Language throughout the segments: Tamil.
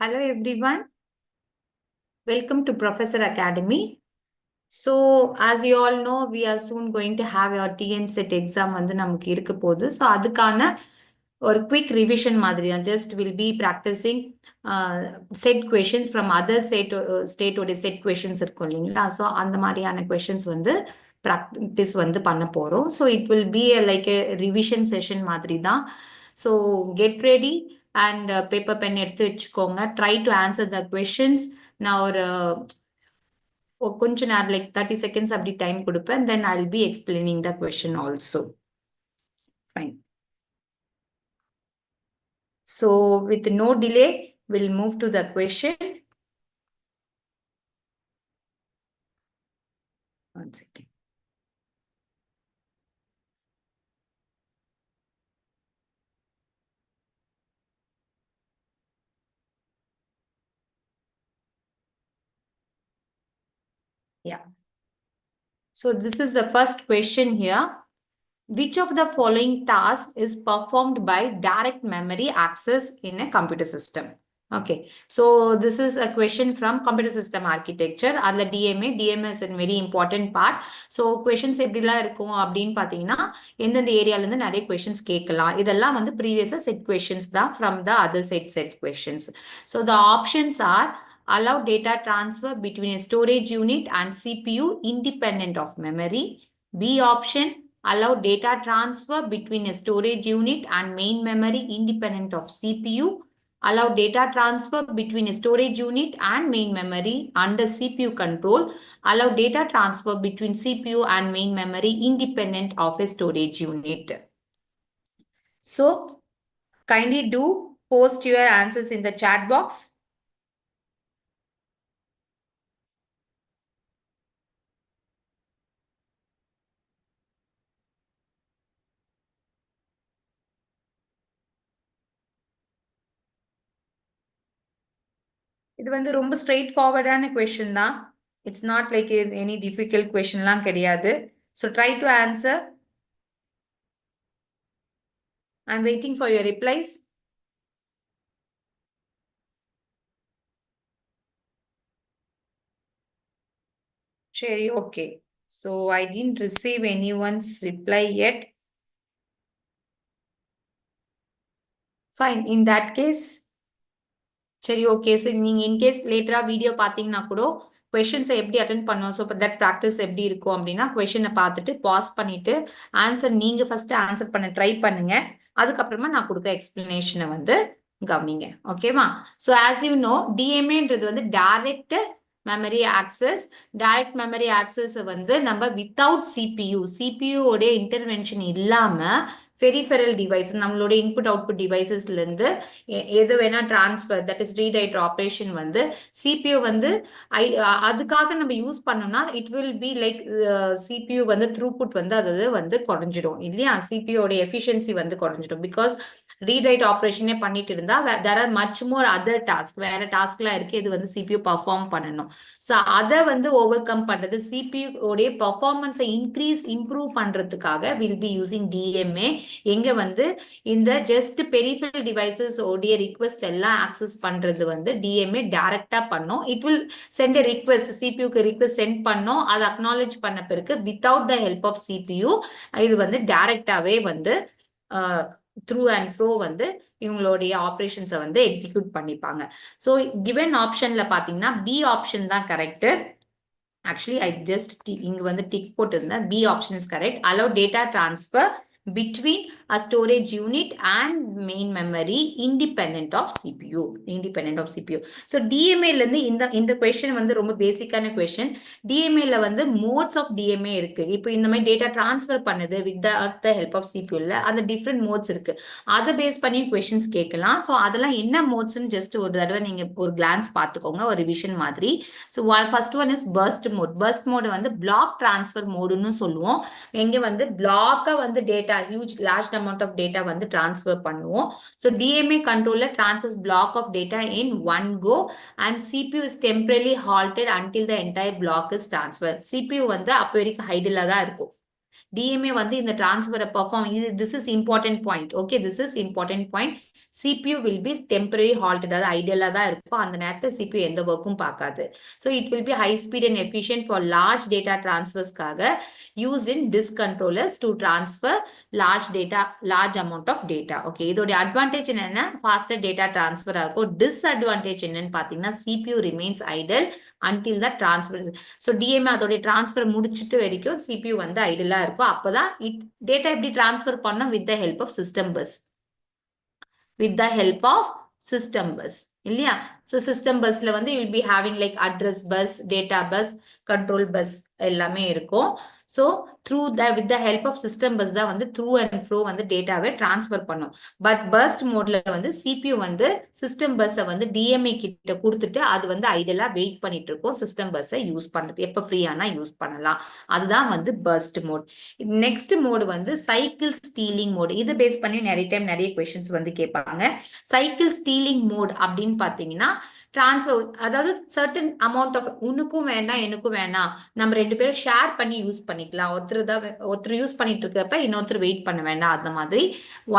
Hello everyone, welcome to Professor Academy. So as you all know, we are soon going to have our TNSET exam வந்து நமக்கு இருக்க போகுது. So அதுக்கான ஒரு quick revision மாதிரி தான். Just will be practicing set questions from other state உடைய set questions இருக்கும் இல்லைங்களா? So அந்த மாதிரியான questions வந்து practice வந்து பண்ண போறோம். So it will be like a revision session மாதிரி தான். So get ready and paper pen எடுத்து வச்சுக்கோங்க. Try to answer the questions. நான் ஒரு கொஞ்சம் நேரம் like 30 seconds அப்படி டைம் கொடுப்பேன். Then I'll be explaining the question also. Fine. So with no delay, we'll move to the question. One second. Yeah. So this is the first question here. Which of the following tasks is performed by direct memory access in a computer system? Okay, so this is a question from computer system architecture. Adla DMA is a very important part. So questions எப்படிலாம் இருக்கும் அப்படின்னு பார்த்தீங்கன்னா எந்தெந்த ஏரியாலேருந்து நிறைய questions கேட்கலாம். இதெல்லாம் வந்து previous set questions தான் from the other set questions. So the options are allow data transfer between a storage unit and CPU independent of memory. B option, allow data transfer between a storage unit and main memory independent of CPU. Allow data transfer between a storage unit and main memory under CPU control. Allow data transfer between CPU and main memory independent of a storage unit. So, kindly do post your answers in the chat box. இது வந்து ரொம்ப ஸ்ட்ரெயிட் ஃபார்வர்டான கொஸ்டின் தான். It's not like any difficult கொஸ்டின்லாம் கிடையாது. So try to answer. I am waiting for your replies. சரி, okay. So I didn't receive any once reply yet. Fine, in that case சரி, ஓகே. ஸோ நீங்கள் இன்கேஸ் லேட்டராக வீடியோ பார்த்தீங்கன்னா கூட கொஷின்ஸை எப்படி அட்டென்ட் பண்ணோம், ஸோ தட் ப்ராக்டிஸ் எப்படி இருக்கும் அப்படின்னா கொஷினை பார்த்துட்டு பாஸ் பண்ணிட்டு ஆன்சர் நீங்கள் ஃபர்ஸ்ட் ஆன்சர் பண்ண ட்ரை பண்ணுங்க. அதுக்கப்புறமா நான் கொடுக்குற எக்ஸ்பிளனேஷனை வந்து கவனிங்க. ஓகேவா? ஸோ ஆஸ் யூ நோ, டிஎம்ஏன்றது வந்து direct memory access. Direct memory access வந்து நம்ம வித்தவுட் சிபியூ உடைய இன்டர்வென்ஷன் இல்லாம பெரிஃபெரல் டிவைஸ், நம்மளோட இன்புட் அவுட்புட் டிவைசஸ்ல இருந்து எது வேணா transfer, that is read write operation வந்து சிபியூ வந்து அதுக்காக நம்ம யூஸ் பண்ணோம்னா it will be like CPU வந்து த்ரூபுட் வந்து அது வந்து குறைஞ்சிடும் இல்லையா? சிபியூட எஃபிஷியன்சி வந்து குறைஞ்சிடும். பிகாஸ் ரீட் ரைட் ஆப்ரேஷனே பண்ணிட்டு இருந்தா there are much more other task, வேற டாஸ்க்லாம் இருக்கு, இது வந்து சிபியூ பர்ஃபார்ம் பண்ணணும். ஸோ அதை வந்து ஓவர் கம் பண்றது, சிபியூ உடைய பர்ஃபார்மன்ஸை இம்ப்ரூவ் பண்றதுக்காக வில் பி யூசிங் டிஎம்ஏ. எங்க வந்து இந்த ஜஸ்ட் பெரிஃபெரல் டிவைசஸ் உடைய ரிக்வெஸ்ட் எல்லாம் ஆக்சஸ் பண்றது வந்து டிஎம்ஏ டைரக்டா பண்ணும். It will send a request, சிபியூக்கு ரிக்வெஸ்ட் சென்ட் பண்ணோம், அதை அக்னாலேஜ் பண்ண பிறகு without the help of CPU இது வந்து டைரக்டாவே வந்து த்ரூ அண்ட் ஃப்ரோ வந்து இவங்களுடைய ஆப்ரேஷன்ஸை வந்து எக்ஸிக்யூட் பண்ணிப்பாங்க. ஸோ கிவன் ஆப்ஷன்ல பாத்தீங்கன்னா பி ஆப்ஷன் தான் கரெக்ட். ஆக்சுவலி ஐ ஜஸ்ட் இங்க வந்து டிக் போட்டிருந்தேன். B option is correct. Allow data transfer between a storage unit and main memory independent of CPU. So DMA ல இருந்து இந்த question வந்து ரொம்ப பேசிக்கான question. DMA ல வந்து modes of DMA இருக்கு. இப்போ இந்த மாதிரி டேட்டா டிரான்ஸ்ஃபர் பண்ணுது with the help of CPU ல அது different modes இருக்கு. அதை பேஸ் பண்ணி questions கேட்கலாம். ஸோ அதெல்லாம் என்ன மோட்ஸ்ன்னு ஜஸ்ட் ஒரு தடவை நீங்க ஒரு கிளான்ஸ் பார்த்துக்கோங்க, ஒரு ரிவிஷன் மாதிரி. So first one is first mode. First mode வந்து பிளாக் டிரான்ஸ்ஃபர் மோடுன்னு சொல்லுவோம். எங்க வந்து பிளாக்கா வந்து data huge large amount of data வந்து transfer பண்ணுவோம். So DMA controller transfers block of data in one go and CPU is temporarily halted until the entire block is transferred. CPU வந்து அப்போ வரைக்கும் ஹைடில் தான் இருக்கும். DMA வந்து இந்த transfer perform, this is important point. Okay, this is important point. CPU will be temporary halt, அதாவது ஐடியலா தான் இருக்கும். அந்த நேரத்தை CPU எந்த ஒர்க்கும் பார்க்காது. So it will be high speed and efficient for large data transfersக்காக used in disk controllers to transfer large amount of data. Okay, இதோட advantage என்னன்னா faster data transfer ஆகும். Disadvantage என்னன்னு பார்த்தீங்கன்னா CPU remains idle until the transfer. So DMA அதோட transfer முடிச்சிட்டு வரைக்கும் CPU வந்து ஐடியலா இருக்கும். அப்பதான் data எப்படி transfer பண்ணோம் with the help of system bus. With the help of system bus. இல்லையா? So system busல வந்து you will be having like address bus, data bus, control bus எல்லாமே இருக்கும். So through that, with the help of system bus தான் வந்து through and fro வந்து டேட்டாவை transfer பண்ணும். But burst modeல வந்து CPU வந்து system busஸை வந்து DMA கிட்ட கொடுத்துட்டு அது வந்து ஐடியலா வெயிட் பண்ணிட்டு இருக்கும் system busஸை யூஸ் பண்றது. எப்போ ஃப்ரீயானா யூஸ் பண்ணலாம். அதுதான் வந்து burst mode. நெக்ஸ்ட் மோடு வந்து சைக்கிள் ஸ்டீலிங் மோடு. இதை பேஸ் பண்ணி நிறைய டைம் நிறைய கொஸ்டின்ஸ் வந்து கேட்பாங்க. சைக்கிள் ஸ்டீலிங் மோட் அப்படின்னு பார்த்தீங்கன்னா டிரான்ஸ்ஃபர், அதாவது சர்டன் அமௌண்ட் ஆஃப் உனக்கும் வேண்டாம் எனக்கும் வேணாம், நம்ம ரெண்டு பேரும் ஷேர் பண்ணி யூஸ் பண்ணிக்கலாம். ஒருத்தர் யூஸ் பண்ணிட்டு இருக்கிறப்ப இன்னொருத்தர் வெயிட் பண்ண வேண்டாம். அந்த மாதிரி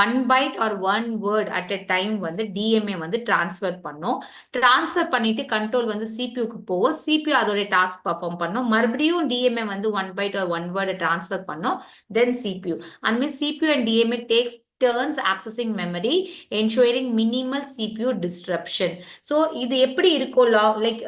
1 byte or 1 word at a time வந்து DMA வந்து டிரான்ஸ்ஃபர் பண்ணும். டிரான்ஸ்ஃபர் பண்ணிட்டு கண்ட்ரோல் வந்து சிபியூக்கு போகும். சிபியூ அதோட டாஸ்க் பர்ஃபார்ம் பண்ணும். மறுபடியும் DMA வந்து 1 byte or 1 word டிரான்ஸ்ஃபர் பண்ணும். தென் CPU. அந்த மாதிரி CPU and DMA takes turns accessing memory, ensuring minimal CPU disruption. So இது எப்படி இருக்கும் லைக்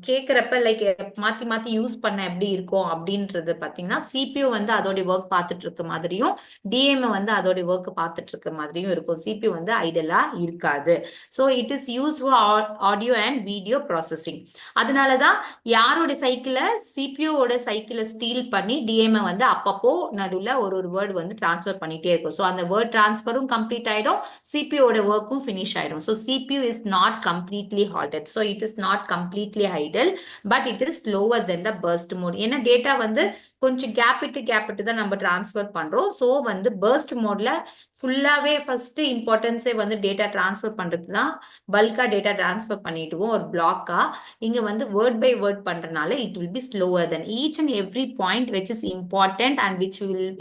கேட்குறப்ப லைக் மாற்றி மாற்றி யூஸ் பண்ண எப்படி இருக்கும் அப்படின்றது பார்த்தீங்கன்னா CPU வந்து அதோடைய ஒர்க் பார்த்துட்டு இருக்க மாதிரியும் DMA வந்து அதோடைய ஒர்க் பார்த்துட்டு இருக்க மாதிரியும் இருக்கும். CPU வந்து ஐடியலா இருக்காது. So it is use for audio and video processing. அதனால தான் யாரோட சைக்கிளை சிபியூவோட சைக்கிளை ஸ்டீல் பண்ணி DMA வந்து அப்பப்போ நடுவில் ஒரு வேர்டு வந்து டிரான்ஸ்ஃபர் பண்ணிட்டே இருக்கும். ஸோ அந்த வேர்ட் டிரான்ஸ்ஃபரும் கம்ப்ளீட் ஆயிடும், சிபியூவோட ஒர்க்கும் ஃபினிஷ் ஆயிடும். So CPU is not completely halted. So it is not completely idle, but it is slower than the burst mode. ஏன்னா டேட்டா வந்து கொஞ்சம் கேப் விட்டு தான் நம்ம டிரான்ஸ்ஃபர் பண்றோம். ஸோ வந்து பர்ஸ்ட் மோட்ல ஃபுல்லாவே ஃபர்ஸ்ட் இம்பார்ட்டன்ஸே வந்து டேட்டா டிரான்ஸ்ஃபர் பண்றது தான். பல்கா டேட்டா டிரான்ஸ்ஃபர் பண்ணிடுவோம் ஒரு பிளாக்கா. இங்க வந்து வேர்ட் பை வேர்ட் பண்றதுனால it will be slower then each and every point which is important and which will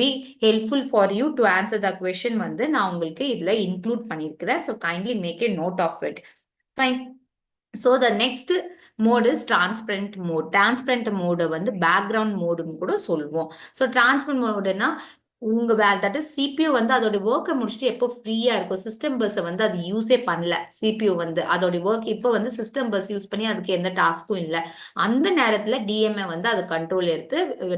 be helpful for you to answer the question வந்து நான் உங்களுக்கு இதுல இன்க்ளூட் பண்ணியிருக்கிறேன். So kindly make a note of it. Fine. So the next mode is transparent mode. Transparent mode வந்து background mode கூட சொல்லுவோம். So transparent modeனா உங்க தட் இஸ் CPU வந்து அதோட ஒர்க்கை முடிச்சுட்டு எப்போ ஃப்ரீயா இருக்கும், சிஸ்டம் பஸ்ஸை வந்து அது யூஸே பண்ணல, CPU வந்து அதோட ஒர்க் இப்போ வந்து சிஸ்டம் பஸ் யூஸ் பண்ணி அதுக்கு எந்த டாஸ்க்கும் இல்லை. அந்த நேரத்துல DMA வந்து அது கண்ட்ரோல் எடுத்து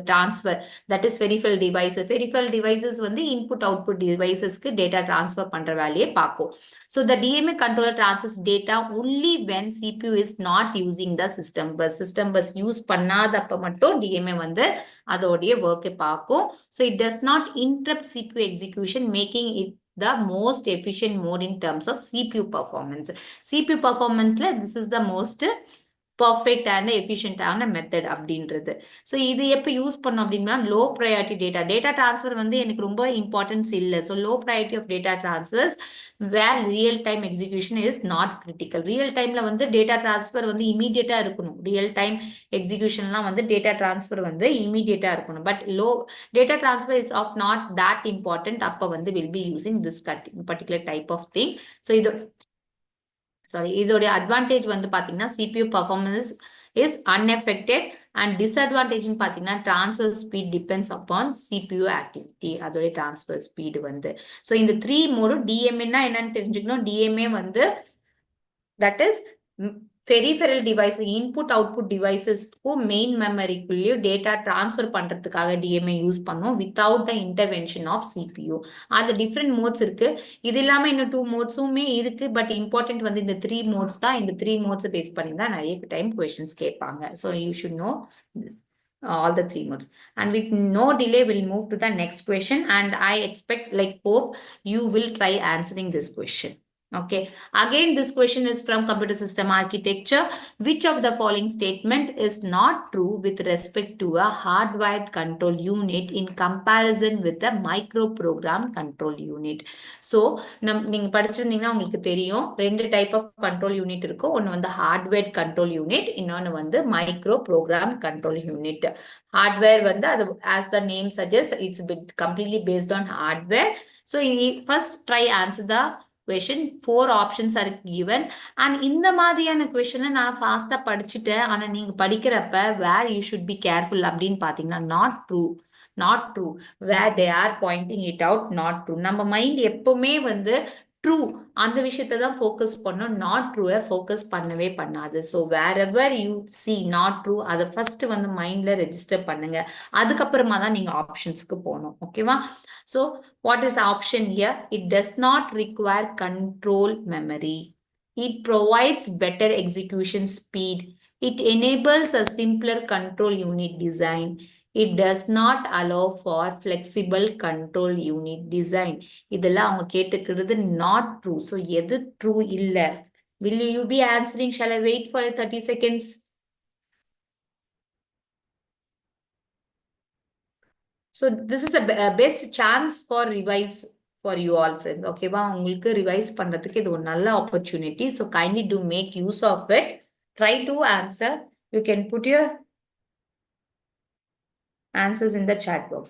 transfer, that is peripheral devices. Peripheral devices வந்து இன்புட் அவுட்புட் டிவைசஸ்க்கு டேட்டா டிரான்ஸ்ஃபர் பண்ற வேலையை பார்க்கும். So the DMA controller transfers data only when CPU is not using the system bus. System bus use பண்ணாதப்ப மட்டும் DMA வந்து அதோடைய ஒர்க்கை பார்க்கும். So it does not interrupt CPU execution, making it the most efficient mode in terms of CPU performance. CPU performanceல this is the most perfect and எஃபிஷியன்டான மெத்தட் அப்படின்றது. ஸோ இது எப்போ யூஸ் பண்ணோம் அப்படின்னா லோ ப்ரையாரிட்டி டேட்டா டிரான்ஸ்ஃபர் வந்து எனக்கு ரொம்ப இம்பார்ட்டன்ஸ் இல்லை. So low priority of data transfers where real time execution is not critical. Real டைம்ல வந்து டேட்டா டிரான்ஸ்ஃபர் வந்து இமீடியட்டா இருக்கணும். ரியல் டைம் எக்ஸிக்யூஷன்லாம் வந்து டேட்டா டிரான்ஸ்ஃபர் வந்து இமீடியட்டா இருக்கணும். But low data transfer is of not that important. அப்போ வந்து will be using this particular type of thing. So இதோடைய அட்வான்டேஜ் வந்து பாத்தீங்கன்னா CPU performance is unaffected and disadvantage பாத்தீங்கன்னா transfer speed depends upon CPU activity. அதோடைய transfer speed வந்து. So இந்த 3 மோடும் DMA என்னன்னு தெரிஞ்சுக்கணும். DMA வந்து that is peripheral device, input output டிவைசஸ்க்கும் மெயின் மெமரிக்குள்ளேயும் டேட்டா டிரான்ஸ்ஃபர் பண்றதுக்காக DMA யூஸ் பண்ணும் without the intervention of CPU. அது டிஃப்ரெண்ட் மோட்ஸ் இருக்கு. இது இல்லாம இன்னும் 2 மோட்ஸுமே இருக்கு. பட் இம்பார்ட்டன்ட் வந்து இந்த 3 மோட்ஸ் தான். இந்த 3 மோட்ஸ் பேஸ் பண்ணி தான் நிறைய டைம் கொஸ்டின்ஸ் கேட்பாங்க. So you should know this all the 3 modes. And with no delay we'll move to the next question, and I expect, like, hope you will try answering this question. Okay. Again, this question is from computer system architecture. Which of the following statement is not true with respect to a hardwired control unit in comparison with a microprogram control unit? So, நீங்க படிச்சிருந்தீங்கன்னா உங்களுக்கு தெரியும் ரெண்டு டைப் ஆஃப் கண்ட்ரோல் யூனிட் இருக்கும். ஒன்று வந்து ஹார்ட்வேர் கண்ட்ரோல் யூனிட், இன்னொன்று வந்து micro program control unit. Hardware வந்து அது as the name suggests it's completely based on hardware. So, first try answer the question. 4 options are given and இந்த மாதிரியான கொஸ்டினை நான் ஃபாஸ்டா படிச்சுட்டேன். ஆனா நீங்க படிக்கிறப்ப where you should be careful அப்படின்னு பாத்தீங்கன்னா not true, not true, where they are pointing it out, not true. நம்ம மைண்ட் எப்பவுமே வந்து ட்ரூ அந்த விஷயத்தை தான் ஃபோக்கஸ் பண்ணும், நாட் ட்ரூவை ஃபோக்கஸ் பண்ணவே பண்ணாது. So wherever you see not true அதை ஃபர்ஸ்ட் வந்து மைண்ட்ல ரெஜிஸ்டர் பண்ணுங்க, அதுக்கப்புறமா தான் நீங்க ஆப்ஷன்ஸ்க்கு போகணும். ஓகேவா? So what is option here? It does not require control memory. It provides better execution speed. It enables a simpler control unit design. It does not allow for flexible control unit design. இதெல்லாம் அவங்க கேட்டுக்கிறது not true. So எது true இல்ல? Will you be answering? Shall I wait for 30 seconds? So this is a best chance for revise for you all friends. Okay வா? உங்களுக்கு ரிவைஸ் பண்றதுக்கு இது ஒரு நல்ல opportunity. So kindly do make use of it. Try to answer. You can put your answers in the chat box.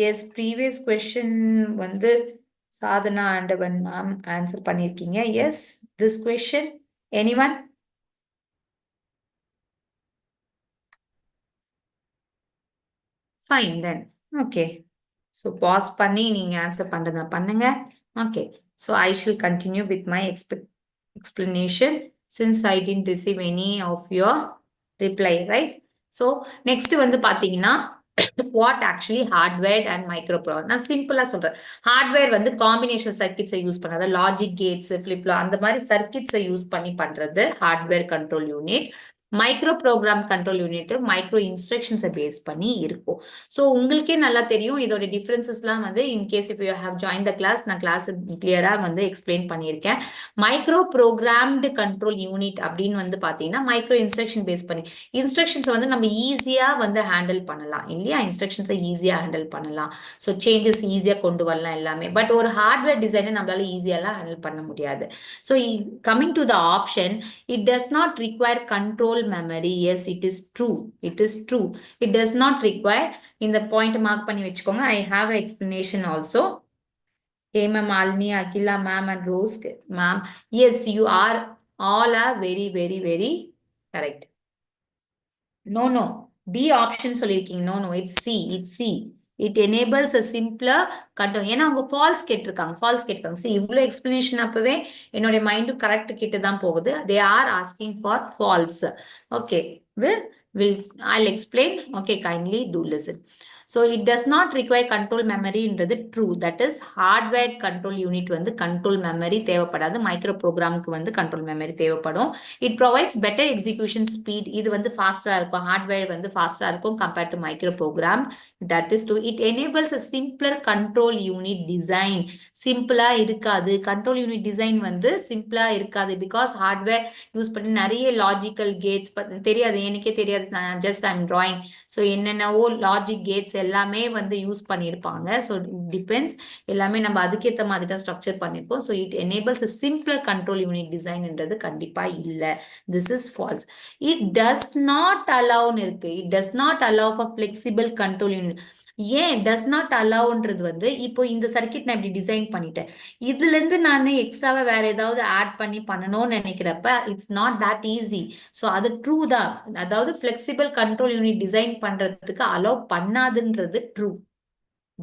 Yes, previous question வந்து சாதனா ஆண்டவன் மேம் ஆன்சர் பண்ணிருக்கீங்க. Yes, this question anyone? Fine then. Okay. So pause பண்ணி நீங்க ஆன்சர் பண்றதா பண்ணுங்க. Okay. So I shall continue with my explanation since I didn't receive any of your reply, right? So next வந்து பாத்தீங்கன்னா what actually hardware and microprocessor. நான் சிம்பிளா சொல்றேன். ஹார்ட்வேர் வந்து காம்பினேஷன் சர்க்கிட்ஸை யூஸ் பண்ணாத லாஜிக் கேட்ஸ் ஃபிளிப்லாப் அந்த மாதிரி சர்க்கிட்ஸை யூஸ் பண்ணி பண்றது hardware control unit. Micro program control unit micro இன்ஸ்ட்ரக்ஷன்ஸை பேஸ் பண்ணி இருக்கும். ஸோ உங்களுக்கே நல்லா தெரியும் இதோட டிஃபரன்சஸ்லாம் வந்து in case if you have join the class நான் கிளாஸ் கிளியரா வந்து எக்ஸ்பிளைன் பண்ணியிருக்கேன். மைக்ரோ ப்ரோக்ராம்டு கண்ட்ரோல் யூனிட் அப்படின்னு வந்து பார்த்தீங்கன்னா மைக்ரோ இன்ஸ்ட்ரக்ஷன் பேஸ் பண்ணி இன்ஸ்ட்ரக்ஷன்ஸை வந்து நம்ம ஈஸியா வந்து ஹேண்டில் பண்ணலாம் இல்லையா? இன்ஸ்ட்ரக்ஷன்ஸை ஈஸியா ஹேண்டில் பண்ணலாம். ஸோ சேஞ்சஸ் ஈஸியா கொண்டு வரலாம் எல்லாமே. பட் ஒரு ஹார்ட்வேர் டிசைனை நம்மளால ஈஸியாலாம் ஹேண்டில் பண்ண முடியாது. So coming to the option, it does not require control memory. Yes, it is true. It is true. It does not require. இந்த பாயிண்ட் மார்க் பண்ணி வச்சுக்கோங்க. I have an explanation also. Hema, Malini, Akila ma'am and Rose ma'am. Yes, you are all are very, very, very correct. No, no. D option சொல்லிருக்கீங்க. No, no. It's C. It's C. It enables a simpler control. ஏன்னா அவங்க ஃபால்ஸ் கேட்டிருக்காங்க. ஃபால்ஸ் கேட்டிருக்காங்க. See, இவ்வளோ எக்ஸ்பிளனேஷன் அப்பவே என்னுடைய மைண்டும் கரெக்ட் கிட்ட தான் போகுது. They are asking for false. Okay. I'll explain. Okay, kindly do listen. So it does not require control memory என்றது true. That is hardware control unit வந்து control memory தேவைப்படாது. மைக்ரோ ப்ரோக்ராமுக்கு வந்து control memory தேவைப்படும். It provides better execution speed. இது வந்து ஃபாஸ்டா இருக்கும். ஹார்ட்வேர் வந்து ஃபாஸ்டா இருக்கும் compared to micro program. That is true. It enables a simpler control unit design. சிம்பிளா இருக்காது. control unit design வந்து சிம்பிளா இருக்காது. because hardware யூஸ் பண்ணி நிறைய லாஜிக்கல் கேட்ஸ் தெரியாது, எனக்கே தெரியாது. Just I'm drawing. ஸோ என்னென்னவோ லாஜிக் கேட்ஸ் எல்லாமே வந்து யூஸ் பண்ணியிருப்பாங்க. ஸோ டிபெண்ட்ஸ், எல்லாமே நம்ம அதுக்கேற்ற மாதிரி தான் ஸ்ட்ரக்சர் பண்ணியிருப்போம். So it enables a simpler control unit டிசைன்ன்றது கண்டிப்பா இல்லை. This is false. It does not அலவுன்னு இருக்கு. It does not allow for flexible control unit. ஏன் டஸ் நாட் அலவுன்றது வந்து இப்போ இந்த சர்க்கிட் நான் இப்படி டிசைன் பண்ணிட்டேன், இதுல இருந்து நான் எக்ஸ்ட்ராவா வேற ஏதாவது ஆட் பண்ணி பண்ணணும்னு நினைக்கிறப்ப it's not that easy. So அது ட்ரூ தான். அதாவது ஃபிளெக்சிபிள் கண்ட்ரோல் யூனிட் டிசைன் பண்றதுக்கு அலோவ் பண்ணாதுன்றது ட்ரூ.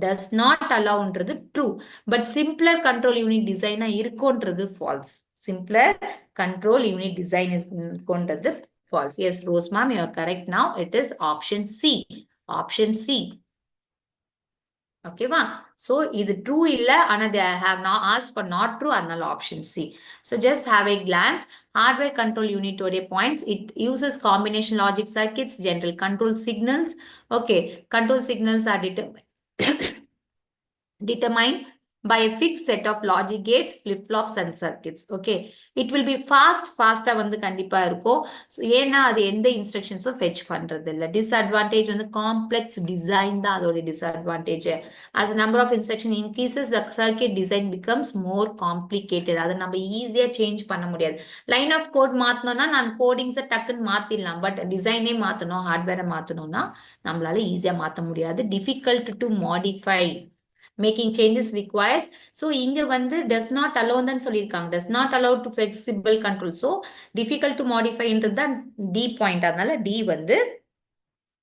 டஸ் நாட் அலவுன்றது true. But simpler control unit டிசைனா இருக்கும்ன்றது false. Simpler control unit design இருக்கும்ன்றது false. Yes Rose ma'am, you are correct. Now it is option C. Option C. ஓகேவா? So இது true இல்ல, ஆனா they have not asked for not true, அதனால option C. So just have a glance. Hardware control unit உடைய points, it uses combination logic circuits, general control signals. Okay, control signals are determined by a fixed set of logic gates, flip-flops and circuits. Okay, it will be fast வந்து கண்டிப்பா இருக்கும். So ஏன்னா அது எந்த இன்ஸ்ட்ரக்ஷன்ஸும் fetch பண்றது இல்ல. Disadvantage வந்து complex design தான் அதோட disadvantage. As the number of instruction increases, the circuit design becomes more complicated. அதை நம்ம ஈஸியா சேஞ்ச் பண்ண முடியாது. லைன் ஆஃப் கோட் மாத்தணும்னா நான் கோடிங்ஸை டக்குன்னு மாத்திடலாம், பட் டிசைனே மாத்தணும், ஹார்ட்வேரை மாத்தணும்னா நம்மளால ஈஸியா மாத்த முடியாது. Difficult to modify, making changes requires. So இங்க வந்து does not allow தான் சொல்லியிருக்காங்க, does not allow to flexible control. So difficult to modify என்றது தான் D point. அதனால D வந்து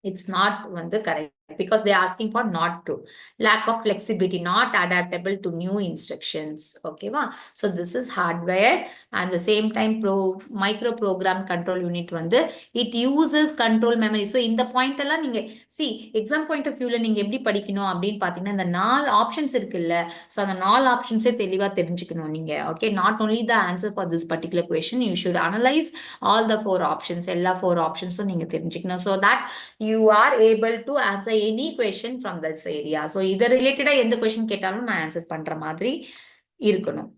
it's not வந்து correct because they are asking for not true. Lack of flexibility, not adaptable to new instructions. Okay va? So this is hardware, and the same time micro program control unit வந்து it uses control memory. So இந்த point எல்லாம் நீங்க see exam point of viewல நீங்க எப்படி படிக்கணும் அப்படின்னு பாத்தீங்கன்னா, இந்த 4 ஆப்ஷன்ஸ் இருக்குல்ல, so அந்த 4 ஆப்ஷன்ஸே தெளிவா தெரிஞ்சுக்கணும் நீங்க. Okay, not only the answer for this particular question, you should analyze all the 4 options, எல்லா 4 ஆப்ஷன்ஸும் நீங்க தெரிஞ்சுக்கணும், so that you are able to answer any question from this area. So இது ரிலேட்டடா எந்த கொஸ்டின் கேட்டாலும் நான் ஆன்சர் பண்ற மாதிரி இருக்கணும்.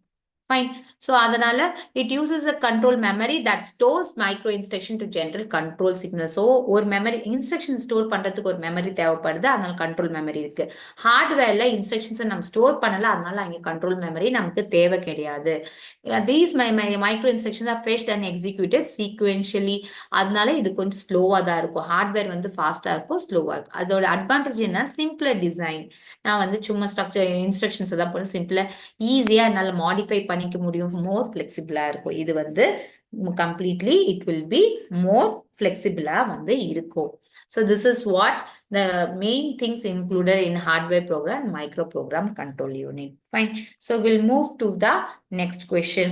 Fine. So அதனால it uses a control memory that stores micro instruction to general control signal. So ஒரு memory instruction store பண்றதுக்கு ஒரு memory தேவைப்படுது, அதனால control memory இருக்கு. ஹார்ட்வேர்ல இன்ஸ்ட்ரக்ஷன்ஸ் நம்ம ஸ்டோர் பண்ணல, அதனால அங்க control memory நமக்கு தேவை கிடையாது. These micro instructions are fetched and executed sequentially. அதனால இது கொஞ்சம் ஸ்லோவா தான் இருக்கும். ஹார்ட்வேர் வந்து ஃபாஸ்டா இருக்கும், ஸ்லோவா இருக்கும். அதோட அட்வான்டேஜ் என்ன, சிம்பிளர் டிசைன். நான் வந்து சும்மா ஸ்ட்ரக்சர் இன்ஸ்ட்ரக்ஷன்ஸ் தான் போல சிம்பிளா ஈஸியா என்னால மாடிஃபை பண்ணிக்க முடியும், மோர் ஃபிளெக்சிபிளா இருக்கும். இது வந்து completely it will be more flexible வந்து இருக்கும். So this is what the main things included in hardware program, micro program control unit. Fine. So we'll move to the next question.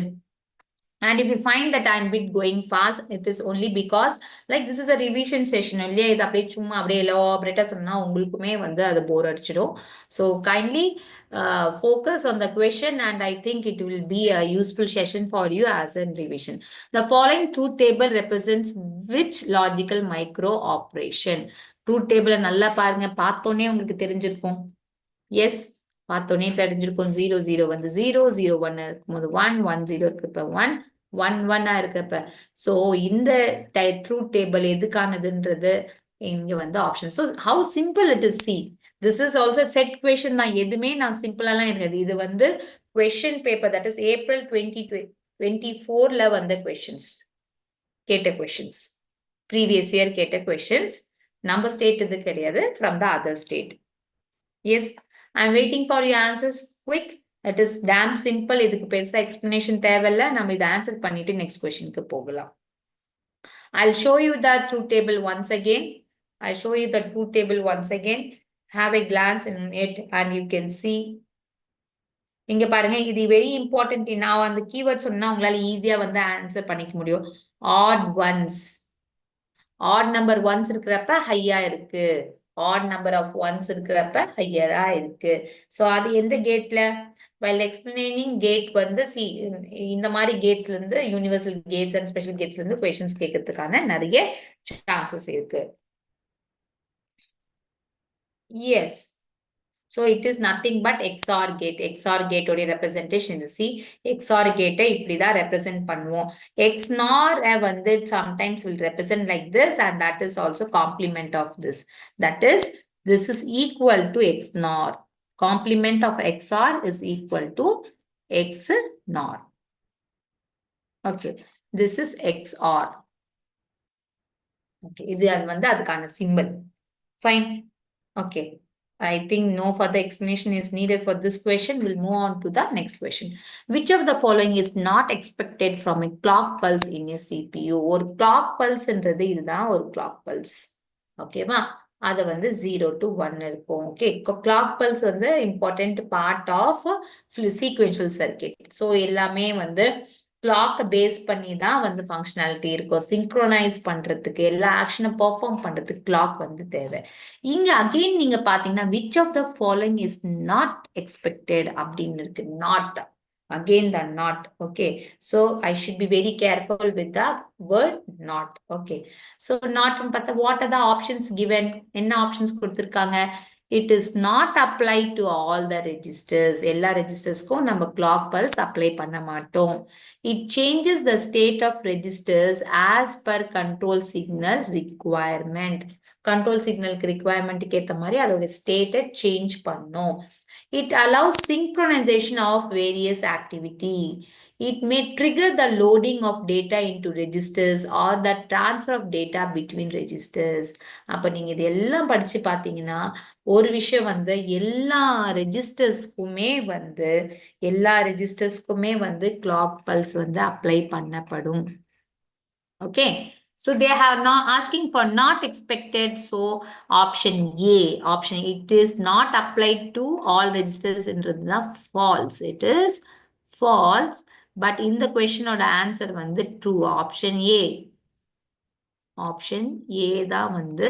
And if you find that I'm bit going fast, it is only because like this is a revision session. இல்லையா, இது அப்படியே சும்மா அப்படியே elaborate சொன்னா உங்களுக்குமே வந்து அது போர் அடிச்சிடும். So kindly focus on the question, and I think it will be a useful session for you as a revision. The following truth table represents which logical micro operation? Truth table நல்லா பாருங்க, பார்த்தோன்னே உங்களுக்கு தெரிஞ்சிருக்கும். எஸ், பார்த்தோன்னே தெரிஞ்சிருக்கும். 0 0 வந்து 0 0 1 இருக்கும்போது 1 1 0 இருக்கிறப்ப 1 1 1 இருக்கிறப்ப. ஸோ இந்த ட்ரூத் டேபிள் எதுக்கானதுன்றது இங்க வந்து option. So how simple it is. See this is also set question தான், எதுவுமே நான் சிம்பிளாலாம் இருக்காது. இது வந்து question paper, that is April 2024 வந்த கொஷின்ஸ், கேட்ட கொஷின்ஸ், ப்ரீவியஸ் இயர் கேட்ட கொஷின்ஸ். நம்ம ஸ்டேட் இது கிடையாது, from the other state. Yes, I'm waiting for your answers quick. It is damn simple. இதுக்கு பெருசா explanation தேவையில்ல. நம்ம இதை ஆன்சர் பண்ணிட்டு next questionக்கு போகலாம். I'll show you the truth table once again. I'll show you the truth table once again. Have a glance in it and you can see. இங்க பாருங்க, இது வெரி இம்பார்ட்டன்ட். நான் அந்த கீவேர்ட் சொன்னா உங்களால ஈஸியா வந்து ஆன்சர் பண்ணிக்க முடியும். odd ones. odd number ones இருக்கிறப்ப ஹையா இருக்கு, odd number of ones இருக்கிறப்ப ஹையரா இருக்கு. ஸோ அது எந்த கேட்ல, while explaining gate வந்து இந்த மாதிரி கேட்ஸ்ல இருந்து, யூனிவர்சல் கேட்ஸ் அண்ட் ஸ்பெஷல் கேட்ஸ்ல இருந்து கொஸ்டின்ஸ் கேட்கறதுக்கான நிறைய சான்சஸ் இருக்கு. Yes, so it is nothing but XOR gate. XOR gate உடைய representation you see, XOR gate இப்படிதான் represent பண்ணுவோம். XNOR வந்து sometimes will represent like this, and that is also complement of this. That is, this is equal to XNOR. Complement of XOR is equal to XNOR. Okay, this is XOR. Okay, இது வந்து அதுக்கான symbol. Fine. Okay. I think no further explanation is needed for this question. We'll move on to the next question. Which of the following is not expected from a clock pulse in a CPU? ஒரு clock pulse என்றது இதுதான் ஒரு clock pulse. ஓகேவா? அது வந்து 0 to 1 இருக்கும். ஓகே, clock pulse வந்து important part of sequential circuit. So எல்லாமே வந்து clock பேஸ் பண்ணி தான் வந்து ஃபங்க்ஷனாலிட்டி இருக்கும். சிங்க்ரோனைஸ் பண்றதுக்கு எல்லா ஆக்ஷனை பெர்ஃபார்ம் பண்றதுக்கு கிளாக் வந்து தேவை. இங்க அகைன் நீங்க பாத்தீங்கன்னா which of the following is not expected அப்படின்னு இருக்கு. Not again the not. Okay, so I should be very careful with the word not. Okay, so not பார்த்தா what are the options given? என்ன ஆப்ஷன்ஸ் கொடுத்திருக்காங்க? It is not applied to all the registers. எல்லா ரெஜிஸ்டர்ஸ்க்கும் நம்ம clock pulse apply பண்ண மாட்டோம். It changes the state of registers as per control signal requirement. Control signal requirementக்கு ஏத்த மாதிரி அதோட state change பண்ணும். It allows synchronization of various activity. It may trigger the loading of data into registers or the transfer of data between registers. அப்ப நீங்க இது எல்லாம் படிச்சு பாத்தீங்கன்னா ஒரு விஷயம் வந்து எல்லா ரெஜிஸ்டர்ஸ்க்குமே வந்து கிளாக் பல்ஸ் வந்து அப்ளை பண்ணப்படும். Okay, so they have now asking for not expected. So option A, it is not applied to all registers in the false. It is false. But in the question or the answer வந்து true. Option A தான் வந்து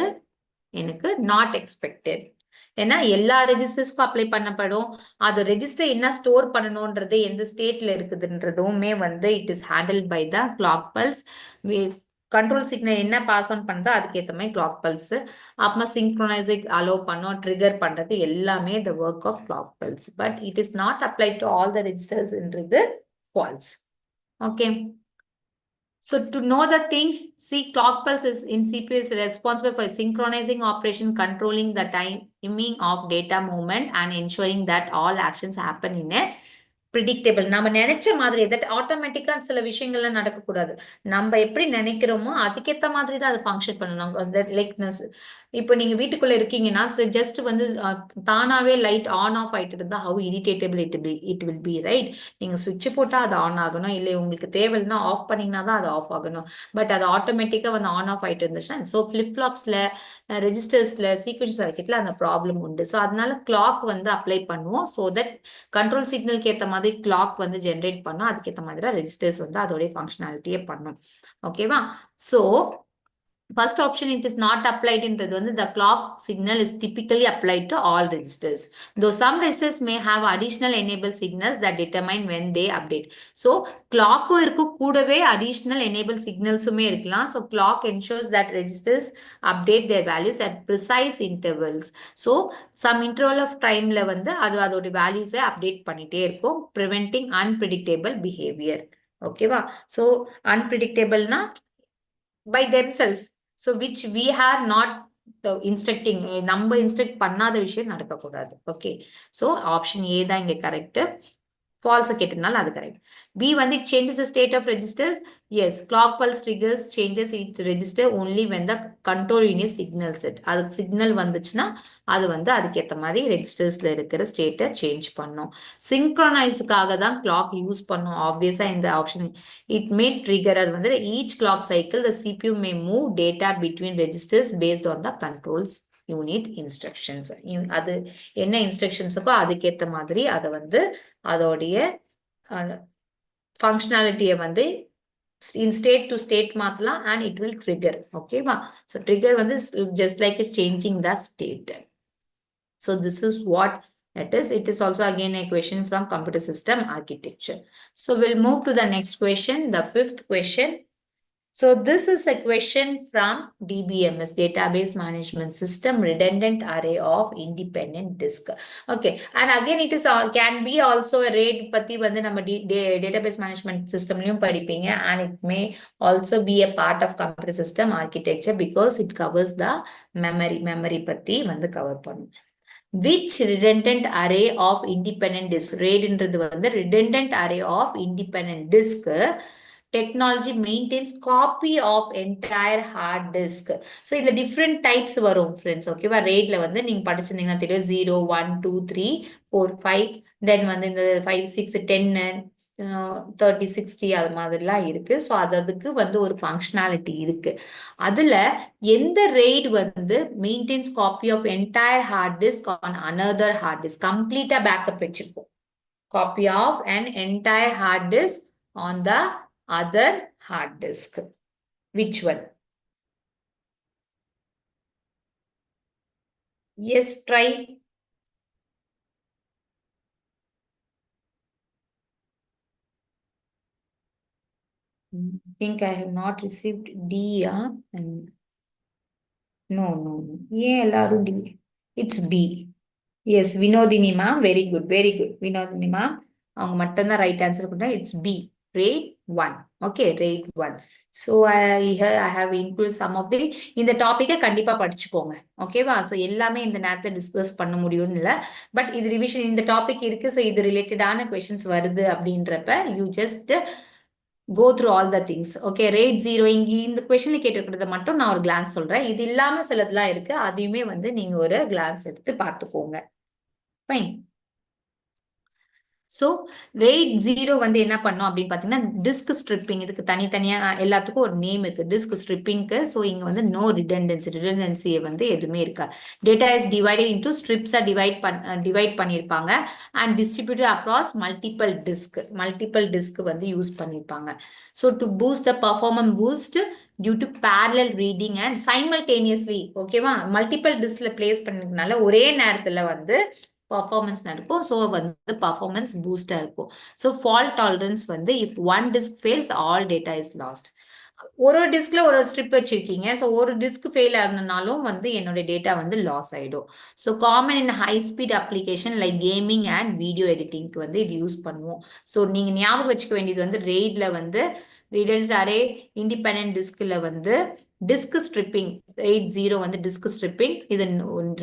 எனக்கு not expected. ஏன்னா எல்லா ரெஜிஸ்டர்ஸ்க்கும் அப்ளை பண்ணப்படும். அது ரெஜிஸ்டர் என்ன ஸ்டோர் பண்ணணும்ன்றது எந்த ஸ்டேட்ல இருக்குதுன்றதுமே வந்து it is handle by the clock pulse. Control signal என்ன பாஸ் ஆன் பண்ணுதோ அதுக்கேற்ற மாதிரி கிளாக் பல்ஸ். அப்புறமா சிங்க்ரோனைசிங் அலோவ் பண்ணோம், ட்ரிகர் பண்றது எல்லாமே the work of clock pulse. But it is not apply to all the ரெஜிஸ்டர்ஸ்ன்றது false. Okay, so to know the thing, see clock pulse is in CPU is responsible for synchronizing operation, controlling the timing of data movement and ensuring that all actions happen in a predictable. நம்ம நினைச்ச மாதிரி தட் ஆட்டோமேட்டிக்கா சில விஷயங்கள்லாம் நடக்கக்கூடாது. நம்ம எப்படி நினைக்கிறோமோ அதுக்கேற்ற மாதிரி தான் அது ஃபங்க்ஷன் பண்ணணும். லைக் இப்போ நீங்க வீட்டுக்குள்ள இருக்கீங்கன்னா ஜஸ்ட் வந்து தானாவே லைட் ஆன் ஆஃப் ஆயிட்டு இருந்தா how irritable it will be right. நீங்க சுவிட்ச் போட்டா அது ஆன் ஆகணும், இல்லை உங்களுக்கு தேவைன்னா ஆஃப் பண்ணீங்கன்னா தான் அது ஆஃப் ஆகணும். பட் அது ஆட்டோமேட்டிக்கா வந்து ஆன் ஆஃப் ஆயிட்டு இருந்துச்சுன்னா ஸோ ஃபிளிப் ஃப்ளாப்ஸ்ல ரெஜிஸ்டர்ஸ்ல சீக்வன்ஸ் சர்க்கியூட்ல அந்த ப்ராப்ளம் உண்டு. ஸோ அதனால கிளாக் வந்து அப்ளை பண்ணுவோம். ஸோ தட் கண்ட்ரோல் சிக்னலுக்கு ஏற்ற மாதிரி கிளாக் வந்து ஜென்ரேட் பண்ணும், அதுக்கேற்ற மாதிரி ரெஜிஸ்டர்ஸ் வந்து அதோடைய ஃபங்க்ஷனாலிட்டியே பண்ணும். ஓகேவா? So first option, it is not applied into the clock signal is typically applied to all registers. Though some registers may have additional enable signals that determine when they update. So clock கூடவே additional enable signals இருக்கலாம். So clock ensures that registers update their values at precise intervals. So some interval of timeல வந்து அதோட values update பண்ணிட்டே இருக்கும், preventing unpredictable behavior. ஓகேவா? So unpredictable na by themselves. So which we have not instructing, நம்ம இன்ஸ்ட்ரக்ட் பண்ணாத விஷயம் நடக்கக்கூடாது. ஓகே, ஸோ ஆப்ஷன் ஏ தான் இங்கே கரெக்ட். ஃபால்ஸ் கேட்டதுனால அது கரெக்ட். பி வந்து it changes the state of registers. Yes, clock pulse triggers changes its register only when the control unit signal set. அதுக்கு சிக்னல் வந்துச்சுன்னா அது வந்து அதுக்கேற்ற மாதிரி ரெஜிஸ்டர்ஸ்ல இருக்கிற ஸ்டேட்டை சேஞ்ச் பண்ணும். சிங்க்ரோனைஸுக்காக தான் கிளாக் யூஸ் பண்ணும். ஆப்வியஸா இந்த ஆப்ஷன் இட் மே ட்ரிகர். அது வந்து each clock cycle the CPU May move data between registers based on the controls unit instructions. அது என்ன இன்ஸ்ட்ரக்ஷன்ஸுக்கோ அதுக்கேற்ற மாதிரி அதை வந்து அதோடைய ஃபங்க்ஷனாலிட்டியை வந்து in state to state மாத்தலாம் and it will trigger. ஓகேவா? so trigger வந்து just like is changing the state. so this is what it is. It is also again a question from computer system architecture. So we'll move to the next question, the fifth question. So this is a question from DBMS, Database Management System, redundant array of independent disk. Okay, and again it is can be also a RAID பத்தி வந்து நம்ம database management system லையும் படிப்பீங்க, and it may also be a part of computer system architecture because it covers the memory பத்தி வந்து cover பண்ணும். Which redundant array of independent disk? RAID-ன்றது வந்து redundant array of independent disk technology maintains copy of entire hard disk. So இதுல different types வரும் friends. ஓகேவா? RAID-ல வந்து நீங்க படிச்சிருந்தீங்கன்னா தெரியும் 0, 1, 2, 3, 4, 5, then வந்து இந்த 5, 6, 10, 30, 60 அது மாதிரிலாம் இருக்கு. ஸோ அதுக்கு வந்து ஒரு ஃபங்க்ஷனாலிட்டி இருக்கு. அதுல எந்த RAID வந்து maintains copy of entire hard disk on another hard disk, கம்ப்ளீட்டா பேக்கப் வச்சிருக்கோம். Copy of an entire hard disk on the other hard disk. Which one? Yes, try. Think I have not received D, yeah? And no, no, no. Yeah, எல்லாரும் D. It's B. Yes, Vinodini ma'am. Very good, very good. Vinodini ma'am. அவங்க மட்டும்தான் ரைட் ஆன்சர் கொடுத்தா it's B rate 1. Okay, rate 1. So I have include some of the இந்த டாப்பிக்கை கண்டிப்பாக படிச்சுக்கோங்க. ஓகேவா? ஸோ எல்லாமே இந்த நேரத்தில் டிஸ்கஸ் பண்ண முடியும்னு இல்லை. பட் இது ரிவிஷன் இந்த டாபிக் இருக்கு. ஸோ இது ரிலேட்டடான கொஷின்ஸ் வருது அப்படின்றப்ப you just go through all the things. Okay, rate 0 இங்க இந்த கொஸ்டின்ல கேட்டிருக்கிறத மட்டும் நான் ஒரு கிளான்ஸ் சொல்றேன். இது இல்லாம சிலதெல்லாம் இருக்கு. அதையுமே வந்து நீங்க ஒரு கிளான்ஸ் எடுத்து பார்த்துக்கோங்க. ஃபைன். ஸோ ரேட் 0 வந்து என்ன பண்ணும் அப்படின்னு பார்த்தீங்கன்னா டிஸ்க் ஸ்ட்ரிப்பிங். இதுக்கு தனித்தனியாக எல்லாத்துக்கும் ஒரு நேம் இருக்கு, டிஸ்க் ஸ்ட்ரிப்பிங்க்கு. ஸோ இங்கே வந்து நோ ரிடண்டன்சியை வந்து எதுவுமே இருக்கா. டேட்டா இஸ் டிவைடட் இன்டூ ஸ்ட்ரிப்ஸாக டிவைட் பண்ணியிருப்பாங்க and distributed across multiple disk வந்து யூஸ் பண்ணியிருப்பாங்க. So to boost the performance boost due to parallel reading and simultaneously. ஓகேவா? மல்டிபிள் டிஸ்க்ல பிளேஸ் பண்ணதுனால ஒரே நேரத்தில் வந்து பர்ஃபார்மன்ஸ் நடக்கும். ஸோ வந்து பர்ஃபார்மன்ஸ் பூஸ்டாக இருக்கும். ஸோ ஃபால்ட் டாலரன்ஸ் வந்து if one disk fails all data is last. ஒரு டிஸ்க்ல ஒரு ஸ்ட்ரிப் வச்சிருக்கீங்க. ஸோ ஒரு டிஸ்க் ஃபெயில் ஆகணுனாலும் வந்து என்னோட டேட்டா வந்து லாஸ் ஆகிடும். So common in high speed application like gaming and video எடிட்டிங்க்கு வந்து இது யூஸ் பண்ணுவோம். ஸோ நீங்கள் ஞாபகம் வச்சுக்க வேண்டியது வந்து ரெய்டில் வந்து ரிடண்டன்ட் அரே இண்டிபெண்டன்ட் டிஸ்கில் வந்து டிஸ்க் ஸ்ட்ரிப்பிங் ரேட் 0 வந்து டிஸ்க் ஸ்ட்ரிப்பிங். இது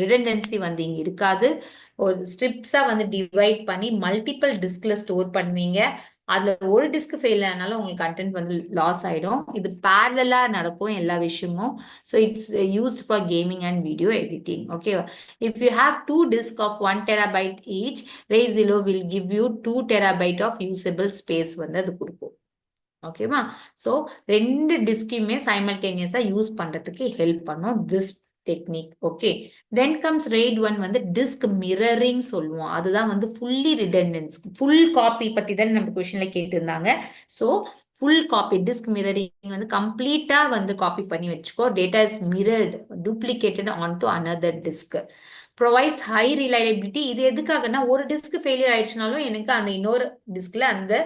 ரிடண்டன்சி வந்து இங்கே இருக்காது. ஒரு ஸ்ட்ரிப்ஸாக வந்து டிவைட் பண்ணி மல்டிபிள் டிஸ்கில் ஸ்டோர் பண்ணுவீங்க. அதில் ஒரு டிஸ்க் ஃபெயில் ஆனாலும் உங்களுக்கு கண்டென்ட் வந்து லாஸ் ஆகிடும். இது பேரலாக நடக்கும் எல்லா விஷயமும். So it's used for gaming and video editing. ஓகேவா? If you have 2 disk of 1 TB each, RAID 0 will give you 2 TB of usable space வந்து அது கொடுக்கும். ஓகேவா? ஸோ ரெண்டு டிஸ்கையுமே சைமல்டேனியஸாக யூஸ் பண்ணுறதுக்கு ஹெல்ப் பண்ணும் this technique. Okay, then comes RAID 1 வந்து டிஸ்க் மிரரிங் சொல்லுவோம். அதுதான் வந்து ஃபுல்லி ரிடண்டன்ஸ், ஃபுல் காப்பி பற்றி தான் நம்ம கொஷின்ல கேட்டிருந்தாங்க. So full copy disk mirroring வந்து கம்ப்ளீட்டாக வந்து காப்பி பண்ணி வச்சுக்கோ. Data is mirrored duplicated on to another disk. Provides high reliability. இது எதுக்காகனா ஒரு டிஸ்க் ஃபெயிலியர் ஆயிடுச்சுனாலும் எனக்கு அந்த இன்னொரு டிஸ்க்ல அந்த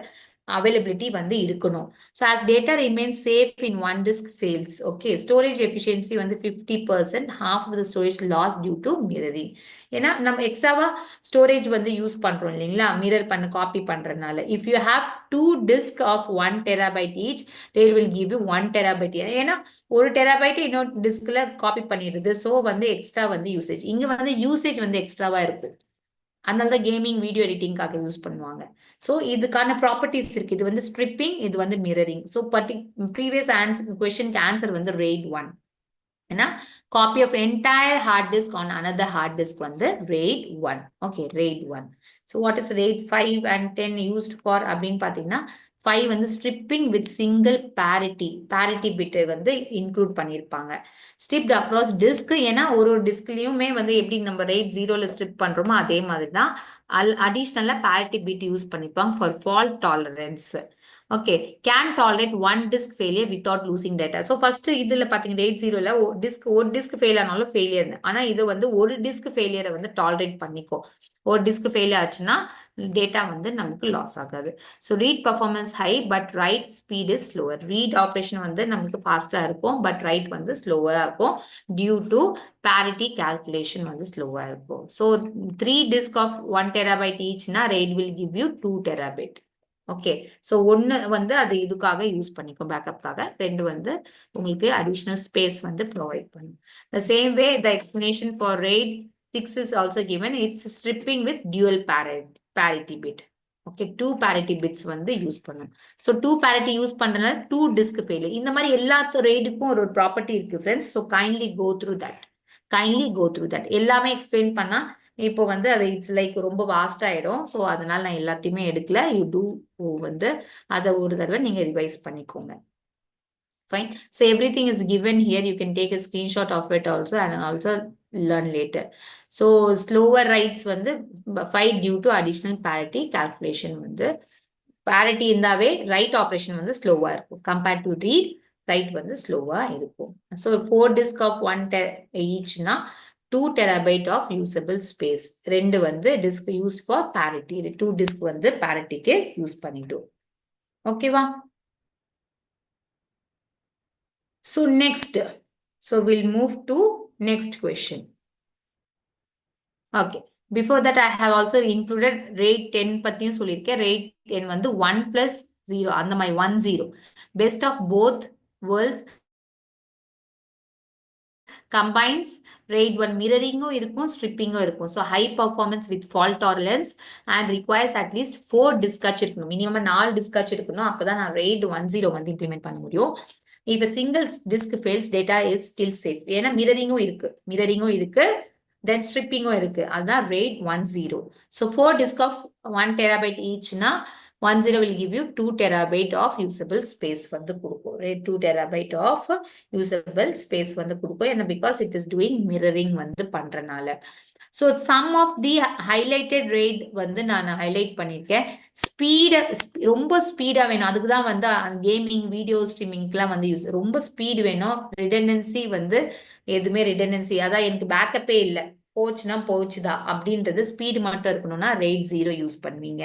availability வந்து இருக்கணும். So as data remains safe in one disk fails. Okay, storage efficiency வந்து 50%, half of the storage lost due to mirroring. ஏன்னா நம்ம எக்ஸ்ட்ராவா ஸ்டோரேஜ் வந்து யூஸ் பண்றோம் இல்லைங்களா, மிரர் பண்ண காப்பி பண்றதுனால. If you have 2 disk of 1 TB each, they will give you 1 TB. ஏன்னா ஒரு டெராபைட் இன்னொரு டிஸ்க்ல காப்பி பண்ணிடுது. ஸோ வந்து எக்ஸ்ட்ரா வந்து யூசேஜ், இங்க வந்து யூசேஜ் வந்து எக்ஸ்ட்ராவா இருக்கும். அதனால தான் கேமிங் வீடியோ எடிட்டிங்காக யூஸ் பண்ணுவாங்க. ஸோ இதுக்கான ப்ராப்பர்ட்டிஸ் இருக்கு. இது வந்து ஸ்ட்ரிப்பிங், இது வந்து மிரரிங். ஸோ ப்ரீவியஸ் ஆன்சர் கொஸ்டினுக்கு ஆன்சர் வந்து ரேட் 1. ஏன்னா copy of entire hard disk on another hard disk வந்து RAID 1. Okay, rate 1. So what is RAID 5 and 10 used for அப்படின்னு பார்த்தீங்கன்னா 5 வந்து ஸ்ட்ரிப்பிங் வித் சிங்கிள் பேரிட்டி பிட்டை வந்து இன்க்ளூட் பண்ணியிருப்பாங்க. Stripped across disk. ஏன்னா ஒரு டிஸ்க்லயுமே வந்து எப்படி நம்ம ரேட் 0ல ஸ்ட்ரிப் பண்றோமோ அதே மாதிரி தான் அடிஷ்னலா பேரிட்டி பிட் யூஸ் பண்ணிப்பாங்க for fault tolerance. Okay, can tolerate one disk failure without losing data. So first இதுல பாத்தீங்கன்னா ரேட் 0ல ஒரு டிஸ்க் ஃபெயில் ஆனாலும் ஃபெயிலியர். ஆனா இது வந்து ஒரு டிஸ்க் ஃபெயிலியரை வந்து டாலரேட் பண்ணிக்கோ. ஒரு டிஸ்க் ஃபெயில் ஆச்சுன்னா டேட்டா வந்து நமக்கு லாஸ் ஆகாது. So read performance high but right speed is slower. Read operation வந்து நமக்கு ஃபாஸ்டா இருக்கும், பட் ரைட் வந்து ஸ்லோவா இருக்கும் டியூ டு parity calculation வந்து ஸ்லோவா இருக்கும். ஸோ 3 disk of 1 TB ஈச்னா RAID will give you 2 TB. Okay, so ஒன்று வந்து அது இதுக்காக யூஸ் பண்ணிக்கும் பேக்கப்காக, ரெண்டு வந்து உங்களுக்கு அடிஷ்னல் ஸ்பேஸ் வந்து ப்ரொவைட் பண்ணும். The same way the explanation for RAID 6 is also given. It's striping with dual parity bit. Okay, 2 parity bits வந்து யூஸ் பண்ணும். ஸோ 2 parity யூஸ் பண்றதுனால 2 disk ஃபெயில். இந்த மாதிரி எல்லா RAIDக்கும் ஒரு ப்ராப்பர்ட்டி இருக்கு friends. So kindly go through that. எல்லாமே எக்ஸ்பிளைன் பண்ணா இப்போ வந்து அது இட்ஸ் லைக் ரொம்ப வாஸ்ட் ஆயிடும். ஸோ அதனால நான் எல்லாத்தையுமே எடுக்கல. யூ டூ வந்து அதை ஒரு தடவை நீங்க ரிவைஸ் பண்ணிக்கோங்க. Fine. So everything is given here. You can take a screenshot of it also and also learn later. So slower writes வந்து 5 due to additional parity calculation வந்து parity இருந்தாவே write operation வந்து ஸ்லோவா இருக்கும். Compared to read, write வந்து ஸ்லோவா இருக்கும். So 4 disk of 1 each னா 2 terabyte of usable space. ரெண்டு வந்து disk used for parity. 2 disk வந்து parityக்கு யூஸ் பண்ணிடும். ஓகேவா? So next, so we'll move to next question. Okay. Before that, I have also included RAID 10 பத்தியும் சொல்லியிருக்கேன். RAID 10 வந்து 1 plus 0, அந்த மாதிரி 1 0. Best of both worlds combines RAID 1 mirroring இருக்கும், stripping இருக்கும். So high performance with fault tolerance and requires at least 4 disk இருக்கணும். Minimum 4 disk இருக்கணும். அப்பதான் நான் RAID 10 வந்து implement பண்ண முடியும். If a single disk fails, data is still safe. ஏன்னா mirroring இருக்கு, then stripping இருக்கு. அதுதான் RAID 10. So 4 disk of 1 terabyte each னா 10 will give you 2 terabyte of usable space வந்து கொடுக்கும். RAID 2 terabyte of usable space வந்து கொடுக்கும். ஏன்னா because it is doing mirroring வந்து பண்றனால. So some of the highlighted RAID வந்து நான் highlight பண்ணிருக்கேன். ரொம்ப ஸ்பீடா வேணும். அதுக்கு தான் வந்து கேமிங் வீடியோ ஸ்ட்ரீமிங்க்குலாம் வந்து யூஸ். ரொம்ப ஸ்பீடு வேணும். ரிடண்டன்சி வந்து எதுவுமே ரிடண்டன்சி அதான் எனக்கு பேக்கப்பே இல்லை, போச்சுன்னா போச்சுதான் அப்படின்றது ஸ்பீடு மட்டும் இருக்கணும்னா RAID 0 யூஸ் பண்ணுவீங்க.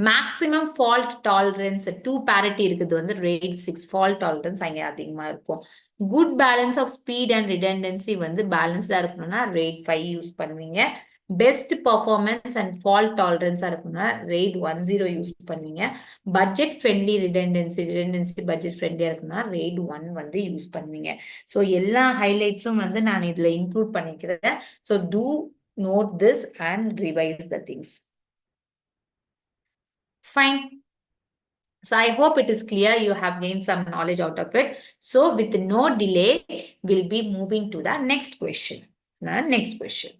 மேக்ஸிமம் ஃபால்ட் டாலரன்ஸ் 2 parity இருக்குது வந்து RAID 6 ஃபால்ட் டாலரன்ஸ் அங்கே அதிகமா இருக்கும். Good balance of speed and redundancy வந்து பேலன்ஸ்டா இருக்கணும்னா RAID 5 யூஸ் பண்ணுவீங்க. பெஸ்ட் பர்ஃபார்மன்ஸ் அண்ட் ஃபால்ட் டாலரன்ஸா இருக்கணும்னா RAID 10 யூஸ் பண்ணுவீங்க. பட்ஜெட் ஃப்ரெண்ட்லி ரிடண்டன்சி பட்ஜெட் ஃப்ரெண்ட்லியா இருக்குன்னா RAID 1 வந்து யூஸ் பண்ணுவீங்க. ஸோ எல்லா ஹைலைட்ஸும் வந்து நான் இதுல இன்க்ளூட் பண்ணிக்கிறேன். So do note this and revise the things. Fine. So I hope it is clear, you have gained some knowledge out of it. So with no delay, we'll be moving to the next question. Next question.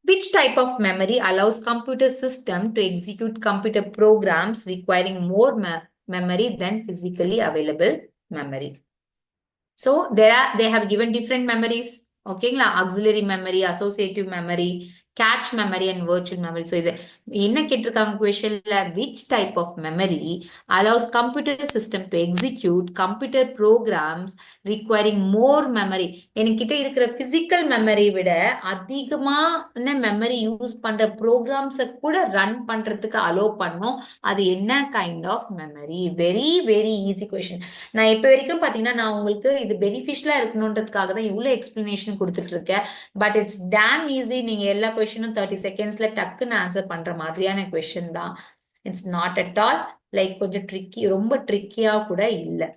Which type of memory allows computer system to execute computer programs requiring more memory than physically available memory? So they have given different memories. Okay, auxiliary memory, associative memory, cache memory and virtual memory. So என்ன கேட்டிருக்காங்க questionல, which type of memory allows computer system to execute computer programs requiring more memory? என்கிட்ட இருக்கிற physical memory விட அதிகமான memory யூஸ் பண்ற programs கூட ரன் பண்றதுக்கு allow பண்ணும். அது என்ன kind of memory? Very very easy question. நான் இப்ப வரைக்கும் பாத்தீங்கன்னா நான் உங்களுக்கு இது பெனிஃபிஷியலா இருக்கணும்ன்றதுக்காக தான் இவ்வளவு எக்ஸ்பிளனேஷன் கொடுத்துட்டு இருக்கேன். But it's damn easy. நீங்க எல்லா கொஸ்டினும் 30 செகண்ட்ஸ்ல டக்குன்னு ஆன்சர் பண்ற மாதிரியான கொஸ்டின் தான். It's not at all like கொஞ்சம் ட்ரிக்கி, ரொம்ப ட்ரிக்கியா கூட இல்லை.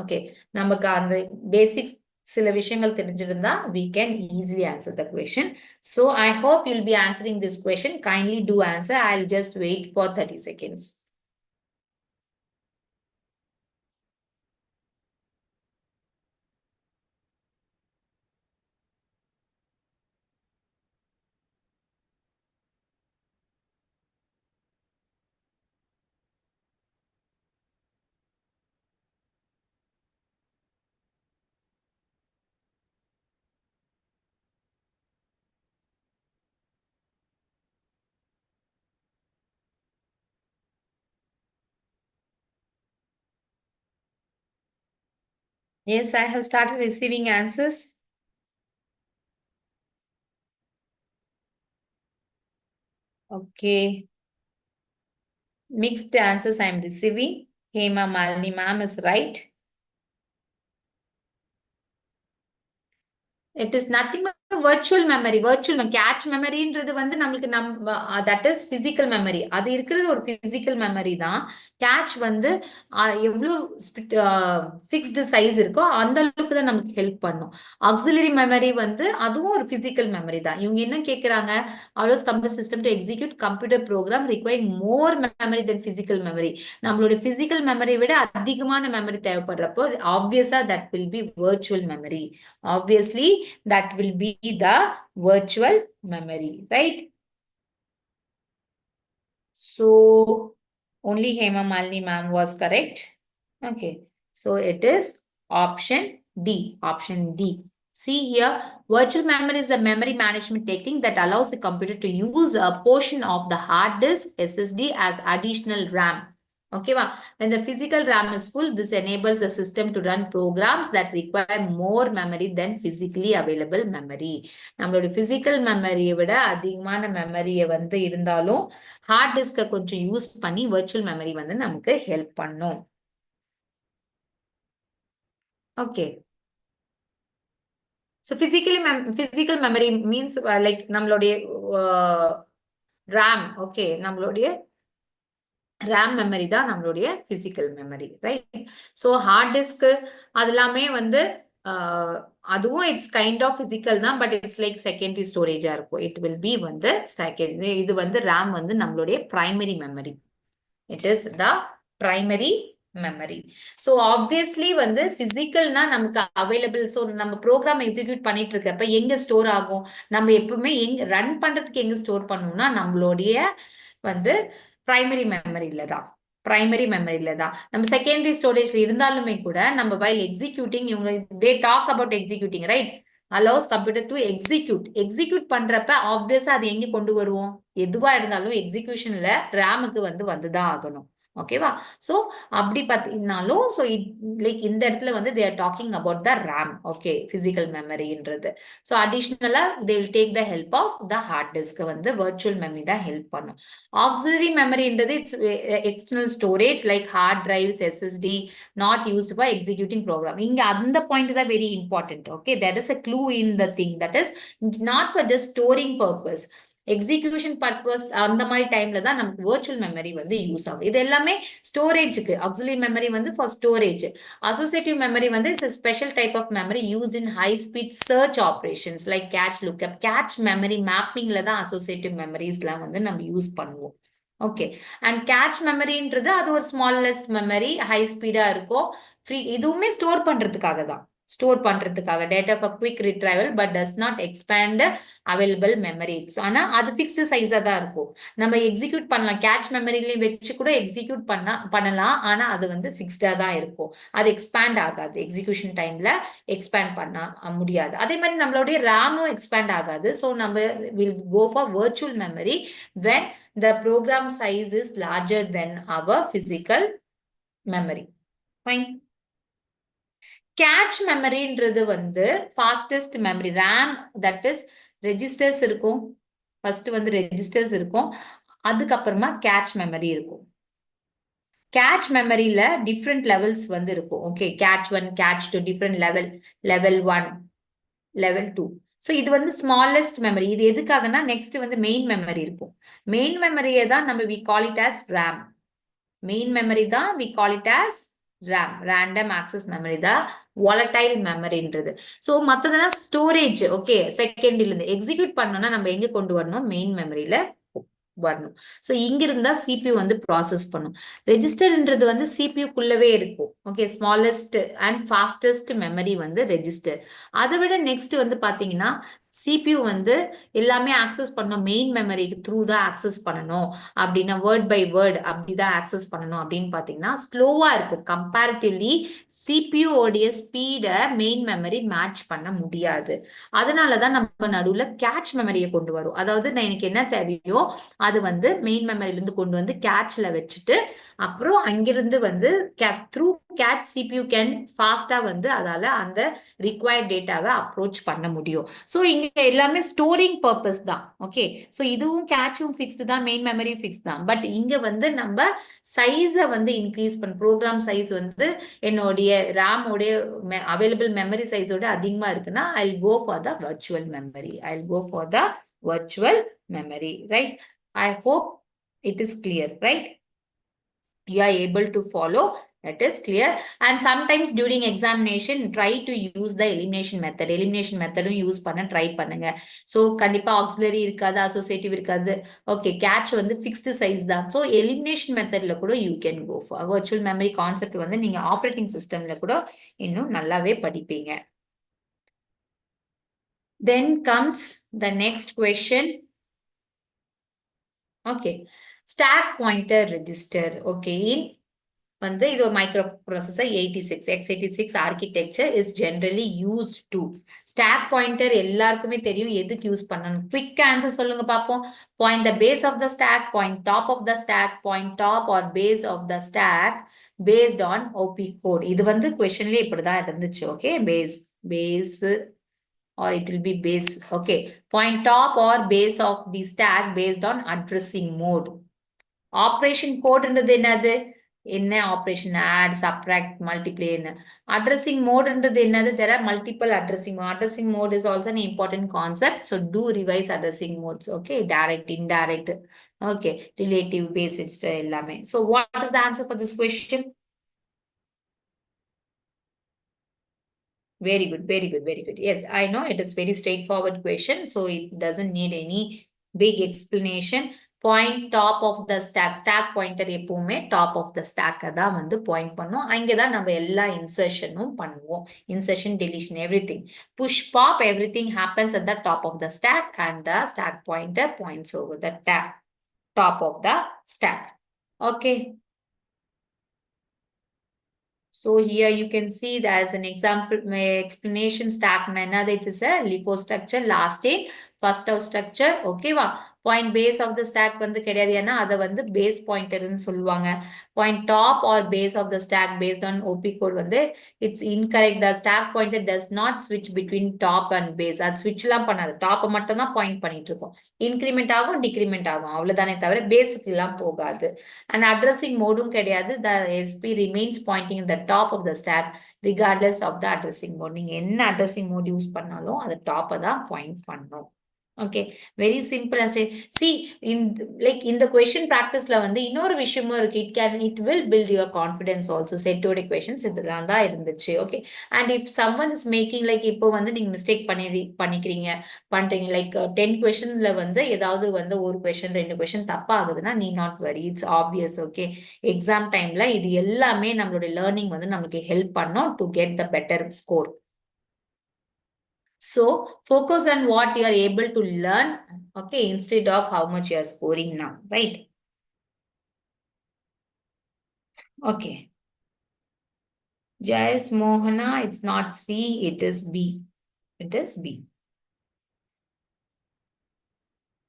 ஓகே, நமக்கு அந்த பேசிக்ஸ் சில விஷயங்கள் தெரிஞ்சிருந்தா we can easily answer the question. So I hope you'll be answering this question. Kindly do answer. I'll just wait for 30 seconds. Yes, I have started receiving answers. Okay. Mixed answers I am receiving. Hema Malini ma'am is right. It is nothing but virtual memory. Catch memory ன்றது வந்து நமக்கு that is physical memory. அது இருக்கிறது ஒரு physical memory தான். Catch வந்து எவ்வளவு fixed size இருக்கோ அந்த அளவுக்கு தான் நமக்கு ஹெல்ப் பண்ணும். Auxiliary memory வந்து அதுவும் ஒரு physical memory தான். இவங்க என்ன கேக்குறாங்க? allows computer system to execute computer program requiring more memory than physical memory. நம்மளோட physical memory விட அதிகமான memory தேவைப்படுறப்போ obviously that will be virtual memory. Obviously that will be the virtual memory, right? So only Hema Malini ma'am was correct. Okay, so it is option D. See here, virtual memory is a memory management technique that allows the computer to use a portion of the hard disk SSD as additional RAM. Okay, when the physical RAM is full, this enables the system to run programs that require more memory than physically available memory. நம்மளோட physical memory விட அதிகமான மெமரியை வந்து இருந்தாலும் ஹார்ட் டிஸ்கை கொஞ்சம் யூஸ் பண்ணி virtual memory வந்து நமக்கு ஹெல்ப் பண்ணும். Okay. So physical memory means like நம்மளுடைய RAM. Okay, நம்மளுடைய RAM மெமரி தான் நம்மளுடைய physical memory, right? So hard disk அதெல்லாமே வந்து அதுவும் இட்ஸ் கைண்ட் ஆஃப் பிசிக்கல் தான், பட் இட்ஸ் லைக் செகண்டரி ஸ்டோரேஜா இருக்கும். இட் வில் பி வந்து ஸ்டாக்கேஜ். இது வந்து RAM வந்து நம்மளுடைய primary memory. It is the primary memory. So obviously வந்து பிசிக்கல்னா நமக்கு அவைலபிள். ஸோ நம்ம ப்ரோக்ராம் எக்ஸிக்யூட் பண்ணிட்டு இருக்கப்ப எங்க ஸ்டோர் ஆகும்? நம்ம எப்பவுமே ரன் பண்றதுக்கு எங்க ஸ்டோர் பண்ணுவோம்னா நம்மளுடைய வந்து பிரைமரி மெமரியில தான். பிரைமரி மெமரியில தான். நம்ம செகண்டரி ஸ்டோரேஜ்ல இருந்தாலுமே கூட நம்ம வைல் எக்ஸிக்யூட்டிங், இவங்க they talk about executing, right? Allows computer to execute பண்றப்ப ஆப்வியஸா அது எங்க கொண்டு வருவோம்? எதுவா இருந்தாலும் எக்ஸிக்யூஷன்ல ரேமுக்கு வந்துதான் ஆகணும். ஓகேவா? ஸோ அப்படி பார்த்தீங்கன்னாலும் ஸோ லைக் இந்த இடத்துல வந்து they are talking about the RAM. Okay, physical மெமரின்றது. ஸோ அடிஷ்னலா they will take the help of the hard disk வந்து வர்ச்சுவல் மெமரி தான் ஹெல்ப் பண்ணும். ஆக்சிலரி மெமரின்றது it's external storage like hard drives, SSD not used for executing program. இங்க அந்த பாயிண்ட் தான் very important. Okay, that is a clue in the thing, that is not for just storing purpose. Execution purpose அந்த மாதிரி டைம்ல தான் நமக்கு வர்ச்சுவல் மெமரி வந்து யூஸ் ஆகும். இது எல்லாமே ஸ்டோரேஜுக்கு. ஆக்சிலரி மெமரி வந்து ஃபார் ஸ்டோரேஜ். அசோசியேட்டிவ் மெமரி வந்து it's special type of memory use in high speed search operations like cache, lookup. Cache memory மேப்பிங்ல தான் அசோசியேட்டிவ் மெமரிஸ்லாம் வந்து நம்ம யூஸ் பண்ணுவோம். ஓகே, அண்ட் கேட்ச் மெமரின்றது அது ஒரு ஸ்மாலஸ்ட் மெமரி, ஹை ஸ்பீடா இருக்கும், ஃப்ரீ. இதுவுமே ஸ்டோர் பண்றதுக்காக தான். ஸ்டோர் பண்றதுக்காக data for quick retrieval, but does not expand available memory. ஆனா அது ஃபிக்ஸ்டு சைஸா தான் இருக்கும். நம்ம எக்ஸிக்யூட் பண்ணலாம், கேட்ச் மெமரிலையும் வச்சு கூட எக்ஸிக்யூட் பண்ணலாம். ஆனா அது வந்து ஃபிக்ஸ்டா தான் இருக்கும். அது எக்ஸ்பேண்ட் ஆகாது. எக்ஸிக்யூஷன் டைம்ல எக்ஸ்பேண்ட் பண்ண முடியாது. அதே மாதிரி நம்மளுடைய ரேமும் எக்ஸ்பேண்ட் ஆகாது. ஸோ நம்ம will go for virtual memory when the program size is larger than our physical memory. Fine. Cache மெமரின்றது வந்து fastest memory. RAM that is registers இருக்கும். ஃபர்ஸ்ட் வந்து ரெஜிஸ்டர்ஸ் இருக்கும், அதுக்கப்புறமா கேட்ச் மெமரி இருக்கும். கேட்ச் மெமரியில டிஃப்ரெண்ட் லெவல்ஸ் வந்து இருக்கும். Okay, cache 1, cache 2, different level 1, level 2. So இது வந்து ஸ்மாலஸ்ட் மெமரி. இது எதுக்காகனா நெக்ஸ்ட் வந்து மெயின் மெமரி இருக்கும். மெயின் மெமரியை தான் நம்ம we call it as RAM. Main memory தான் we call it as RAM, random access memory தான் வாலடைல் மெமரின்றது. ஸோ மற்றதெல்லாம் ஸ்டோரேஜ். ஓகே, செகண்டரில இருந்து எக்ஸிக்யூட் பண்ணோம்னா நம்ம எங்க கொண்டு வரணும்? மெயின் மெமரியில வரணும். ஸோ இங்க இருந்தா CPU வந்து ப்ராசஸ் பண்ணும். ரெஜிஸ்டர்ன்றது வந்து சிபியூக்குள்ளவே இருக்கும். Okay, smallest and fastest memory வந்து ரெஜிஸ்டர். அதை விட நெக்ஸ்ட் வந்து பாத்தீங்கன்னா CPU வந்து எல்லாமே ஆக்சஸ் பண்ணணும், மெயின் மெமரி த்ரூ தான் ஆக்சஸ் பண்ணணும் அப்படின்னா, வேர்ட் பை வேர்ட் அப்படிதான் ஆக்சஸ் பண்ணணும் அப்படின்னு பாத்தீங்கன்னா ஸ்லோவா இருக்கும். கம்பேரிட்டிவ்லி CPU உடைய ஸ்பீடை மெயின் மெமரி மேட்ச் பண்ண முடியாது. அதனாலதான் நம்ம நடுவுல கேட்ச் மெமரியை கொண்டு வரும். அதாவது நான் எனக்கு என்ன தேவையோ அது வந்து மெயின் மெமரியில இருந்து கொண்டு வந்து கேட்ச்ல வச்சுட்டு அப்புறம் அங்கிருந்து வந்து த்ரூ கேட்ச் CPU கேன் ஃபாஸ்டா வந்து அதால அந்த ரிக்வயர்ட் டேட்டாவை அப்ரோச் பண்ண முடியும். ஸோ இங்க எல்லாமே ஸ்டோரிங் பர்பஸ் தான். ஓகே, ஸோ இதுவும் கேட்சும் ஃபிக்ஸ்டு தான், மெயின் மெமரியும் ஃபிக்ஸ் தான். பட் இங்க வந்து நம்ம சைஸை வந்து இன்க்ரீஸ் பண்ண, ப்ரோக்ராம் சைஸ் வந்து என்னுடைய ரேமோடைய அவைலபிள் மெமரி சைஸோட அதிகமா இருக்குன்னா I go for the virtual memory. I go for the virtual memory, right? I hope it is clear, right? You are able to follow. That is clear. And sometimes during examination try to use the elimination method. Elimination method use பண்ண try பண்ணுங்க. So கண்டிப்பா auxiliary இருக்காது, associative இருக்காது. Okay, catch வந்து fixed size தான். So elimination methodல கூட you can go for virtual memory concept வந்து நீங்க operating systemல கூட இன்னும் நல்லாவே படிப்பீங்க. Then comes the next question. Okay, stack pointer register. Okay, வந்து இது ஒரு microprocessor 86 x86 architecture is generally used to stack pointer எல்லாருக்குமே தெரியும் எதுக்கு யூஸ் பண்ணணும் quick answer சொல்லுங்க பாப்போம் point the base of the stack point top of the stack point top or base of the stack based on OP code இது வந்து questionலயே இப்படிதான் இருந்துச்சு okay base or it will be base okay point top or base of the stack based on addressing mode operation code என்றது என்னது என்ன operation add subtract multiply என்ன addressing mode என்றது என்னது there are multiple addressing mode is also an important concept so do revise addressing modes okay direct indirect okay relative basics எல்லாமே so what is the answer for this question very good, very good, very good. Yes, I know it is very straightforward question, so it doesn't need any big explanation. Point top of the stack pointer எப்பவுமே top of the stack தான் வந்து point பண்ணும் அங்கதான் நம்ம எல்லா insertionம் பண்ணுவோம் insertion deletion everything push pop everything happens at the top of the stack and the stack pointer points over the top of the stack okay. So here you can see there's an example explanation stack another it is a LIFO structure last day first out structure okay வா point base of the stack வந்து கிடையாது ஏன்னா அதை வந்து base pointer ன்னு சொல்லுவாங்க point top or base of the stack based on OP code வந்து it's incorrect the stack pointer does not switch between top and base அது switchலாம் பண்ணாது top மட்டும் தான் point பண்ணிட்டு இருக்கும் increment ஆகும் decrement ஆகும் அவ்வளவுதானே தவிர பேஸ்க்கு எல்லாம் போகாது and addressing மோடும் கிடையாது the SP remains pointing in the top of the stack regardless of the addressing mode நீங்க என்ன addressing mode யூஸ் பண்ணாலும் அது top தான் point பண்ணும் okay very simple and say see in like in the question practice la வந்து இன்னொரு விஷயமும் இருக்கு it will build your confidence also set to questions இதெல்லாம் தான் இருந்துச்சு okay and if someone is making like இப்போ வந்து நீங்க mistake பண்ணிக்கிறீங்க பண்றீங்க like 10 questionல வந்து ஏதாவது வந்து ஒரு question ரெண்டு question தப்பா ஆகுதுன்னா need not worry it's obvious okay exam timeல இது எல்லாமே நம்மளோட learning வந்து நமக்கு help பண்ணும் to get the better score. So focus on what you are able to learn, okay, instead of how much you are scoring now, right? Okay. Jayas Mohana, it's not C, it is B. It is B.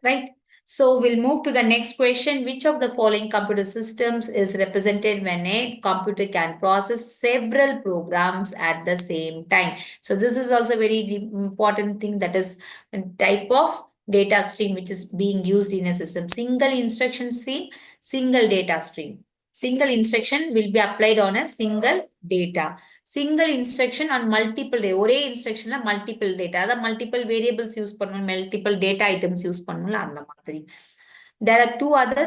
Right? So we'll move to the next question. Which of the following computer systems is represented when a computer can process several programs at the same time? So this is also a very important thing that is a type of data stream which is being used in a system. Single instruction stream, single data stream. Single instruction will be applied on a single data. Single instruction on multiple ஒரே instructionல multiple data அதாவது multiple variables use பண்ணணும் multiple data items use பண்ணணும்ல அந்த மாதிரி there are two other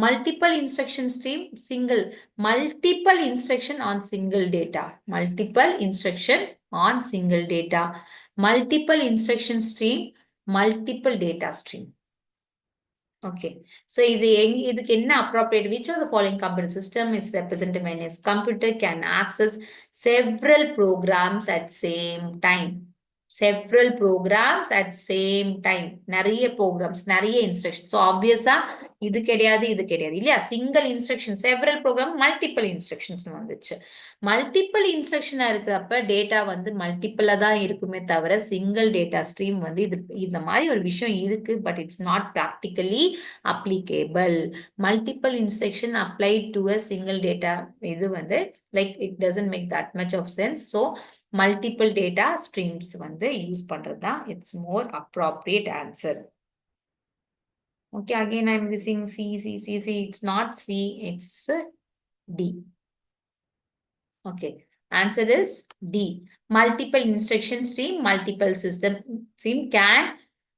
multiple instruction stream single multiple instruction on single data multiple instruction on single data multiple instruction stream multiple data stream. Okay, so இதுக்கு என்ன appropriate which of the following computer system is represented when a computer can access several programs at same time several programs at same time நிறைய programs நிறைய instructions so obviously இது கிடையாது இல்லையா single instruction several program multiple instructions வந்துச்சு மல்டிபிள் இன்ஸ்ட்ரக்ஷனா இருக்கிறப்ப டேட்டா வந்து மல்டிபிளா தான் இருக்குமே தவிர சிங்கிள் டேட்டா ஸ்ட்ரீம் வந்து இது இந்த மாதிரி ஒரு விஷயம் இருக்கு but it's not practically applicable multiple instruction applied to a single data இது வந்து like it doesn't make that much of sense so multiple data streams வந்து யூஸ் பண்றது தான் it's more appropriate answer. Okay, again I'm missing C. It's not C, it's D. Okay, answer is D. Multiple instruction stream, multiple system stream can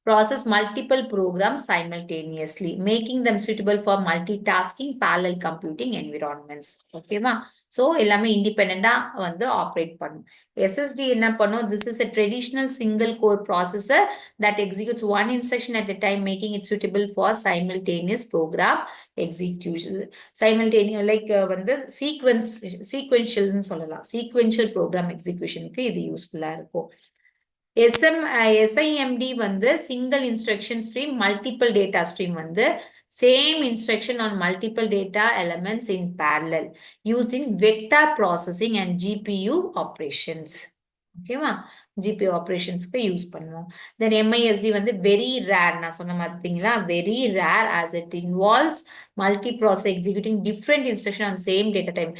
process multiple programs simultaneously, making them suitable for multitasking parallel computing environments. Okay, ma? So, எல்லாமே independent வந்து operate பண்ணும். SSD என்ன பண்ணும்? This is a traditional single core processor that executes one instruction at a time, making it suitable for simultaneous program execution. Simultaneous, like வந்து sequential சொல்லலாம். Sequential program executionக்கு இது useful இருக்கும். SIMD வந்து single instruction stream multiple data stream வந்து Same instruction on multiple data elements in parallel using vector processing and GPU operations. Okay, ma? GPU operations use பண்ணுவோம். Then MISD வந்து very rare. நான் சொன்ன மாதிரிங்களா very rare as it involves multiprocessor executing different instruction on same data type.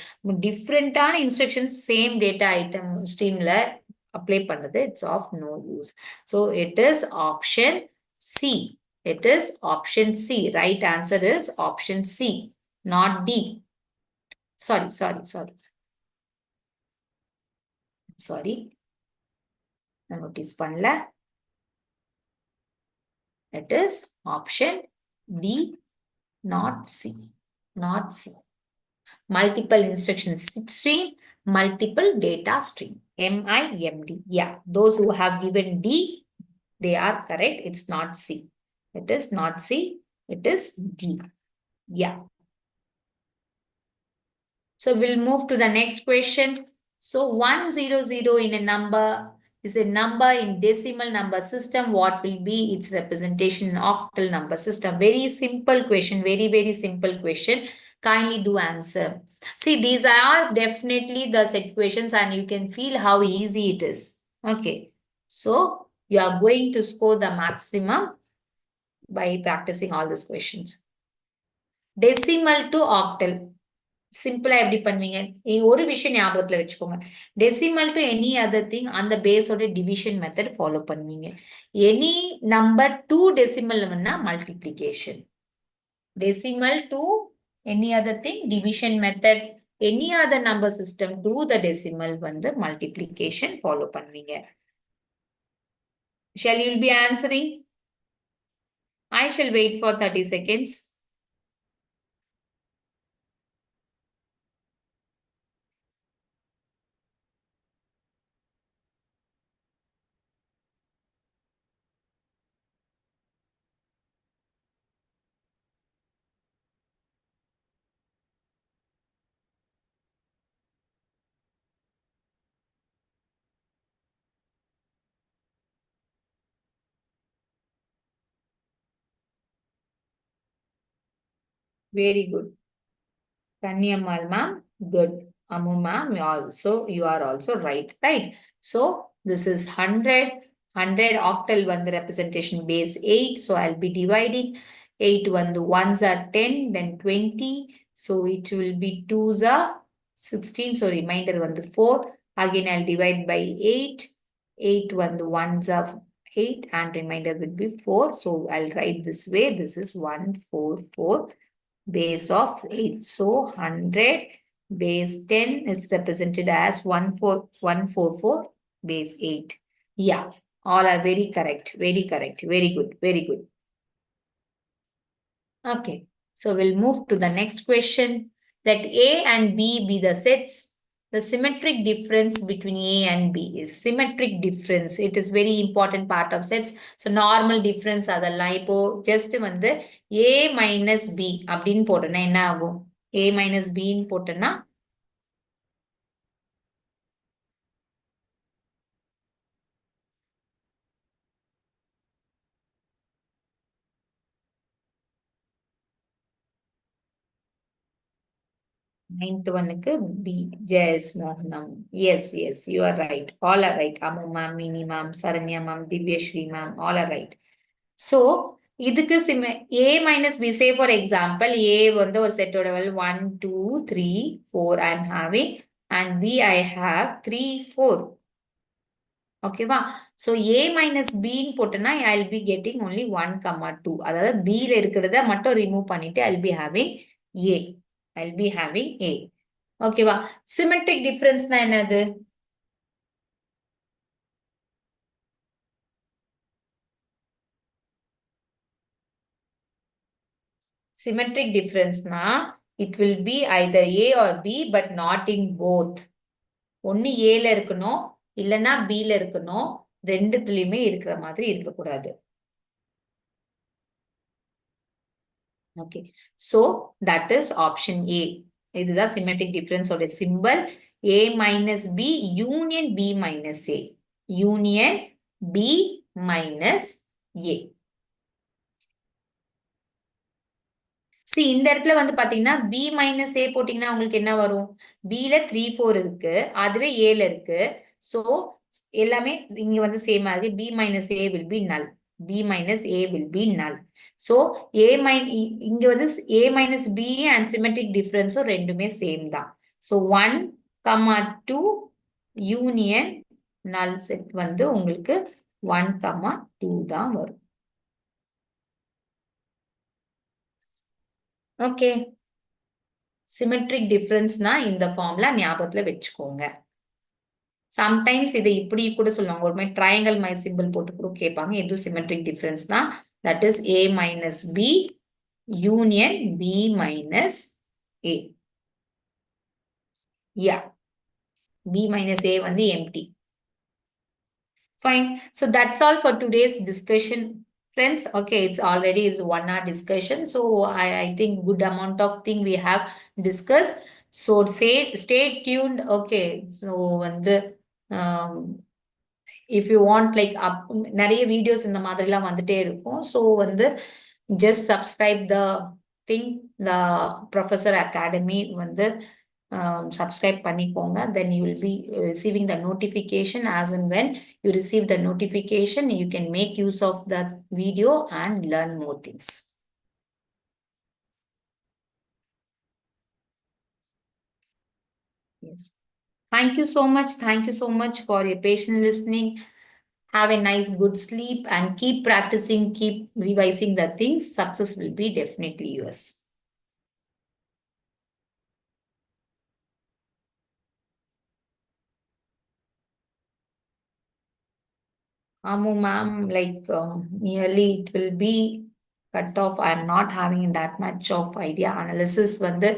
Different instructions same data item streamல apply பண்ணது it's of no use. So it is option C. It is option C. Right answer is option C, not D. Sorry. Sorry. நான் notice பண்ணல. It is option D, not C. Not C. Multiple instruction stream, multiple data stream. MIMD. Yeah, those who have given D, they are correct. It's not C. It is not C. It is D. Yeah. So we'll move to the next question. So 100 in a number is a number in decimal number system. What will be its representation in octal number system? Very simple question. Very, very simple question. Kindly do answer. See, these are definitely the set questions and you can feel how easy it is. Okay. So you are going to score the maximum by practicing all these questions. Decimal to octal. சிம்பிளா எப்படி பண்ணுவீங்க ஒரு விஷயம் ஞாபகத்துல வச்சுக்கோங்க decimal to any other thing அந்த பேஸோட டிவிஷன் மெத்தட் ஃபாலோ பண்ணுவீங்க any number to decimal multiplication decimal to any other thing division method any other number system to the decimal வந்து மல்டிப்ளிகேஷன் ஃபாலோ பண்ணுவீங்க shall you be answering? I shall wait for 30 seconds. Very good. Kanyamal ma'am, good. Amu ma'am, you are also right. So this is 100. 100 octal one the representation base 8. So I'll be dividing 8 one the ones are 10, then 20. So it will be 2s are 16. So remainder one the 4. Again I'll divide by 8. 8 one the ones are 8 and remainder will be 4. So I'll write this way. This is 144. Base of 8. So 100 base 10 is represented as 144 base 8. Yeah, all are very correct. Very correct. Very good. Very good. Okay. So we'll move to the next question. That A and B be the sets. The symmetric difference between A and B is symmetric difference. It is very important part of sets. So normal difference அதெல்லாம் இப்போ just வந்து A minus B அப்படின்னு போட்டோம்னா என்ன ஆகும்? A minus B ன்னு போட்டோம்னா ninth one-க்கு B. Yes, Mohanam. Yes, you are right. All are right. Amu ma'am, Mini ma'am, Saranya ma'am, Divyashri ma'am, all are right. So, இதுக்கு A minus B, say for example, A வந்து ஒரு செட்டோட 1, 2, 3, 4 I am having and B I have 3, 4. Okay, va? So, A minus B ன்னு போட்டனா I'll be getting only 1, 2. அதாவது B ல இருக்கிறத மட்டும் remove பண்ணிட்டு I'll be having A. I'll be having A. Okay, va? Symmetric difference na என்னது? Symmetric difference na it will be either A or B but not in both. ஒன்னு ஏல இருக்கணும் இல்லனா பில இருக்கணும் ரெண்டுத்துலயுமே இருக்கிற மாதிரி இருக்கக்கூடாது. Okay, so that is option A. இதுதான் symmetric difference ஓட symbol. A minus B union B minus A. Union B minus A. See, இந்த இடத்துல வந்து பாத்தீங்கன்னா b மைனஸ் a போட்டீங்கன்னா உங்களுக்கு என்ன வரும்? b ல 3, 4 இருக்கு. அதுவே a ல இருக்கு. So, எல்லாமே இங்க வந்து சேம் ஆகுது. b minus a will be null. b minus a will be null. So, இங்க வந்து a minus b and symmetric difference ரெண்டுமே சேம் தான். So, 1, 2 union null set வந்து உங்களுக்கு 1, 2 தான் வரும். ஓகே. சிமெட்ரிக் டிஃபரன்ஸ்னா இந்த ஃபார்ம்ல ஞாபகத்துல வச்சுக்கோங்க. சம்டைம்ஸ் இதை இப்படி கூட சொல்லுவாங்க. ஒரு மாதிரி ட்ரையாங்கல் மை சிம்பிள் போட்டு கூட கேட்பாங்க. எது சிமெட்ரிக் டிஃபரன்ஸ்னா that is a minus b union b minus a. Yeah, b minus a வந்து empty. Fine. So that's all for today's discussion, friends. Okay, it's already is 1 hour discussion. So I think good amount of thing we have discussed. So stay tuned. Okay, so வந்து if you want like நிறைய வீடியோஸ் இந்த மாதிரிலாம் வந்துட்டே இருக்கும். ஸோ வந்து just subscribe the thing, the Professor Academy வந்து subscribe பண்ணிக்கோங்க. Then you will be receiving the notification as and when you receive the notification, you can make use of that video and learn more things. Yes. Thank you so much. Thank you so much for your patient listening. Have a nice, good sleep and keep practicing, keep revising the things. Success will be definitely yours. Ma'am, like nearly it will be cut off. I'm not having that much of idea. Analysis வந்து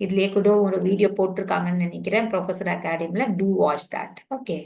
இதுலயே கூட ஒரு வீடியோ போட்டிருக்காங்கன்னு நினைக்கிறேன் professor அகாடமில. Do watch that. Okay.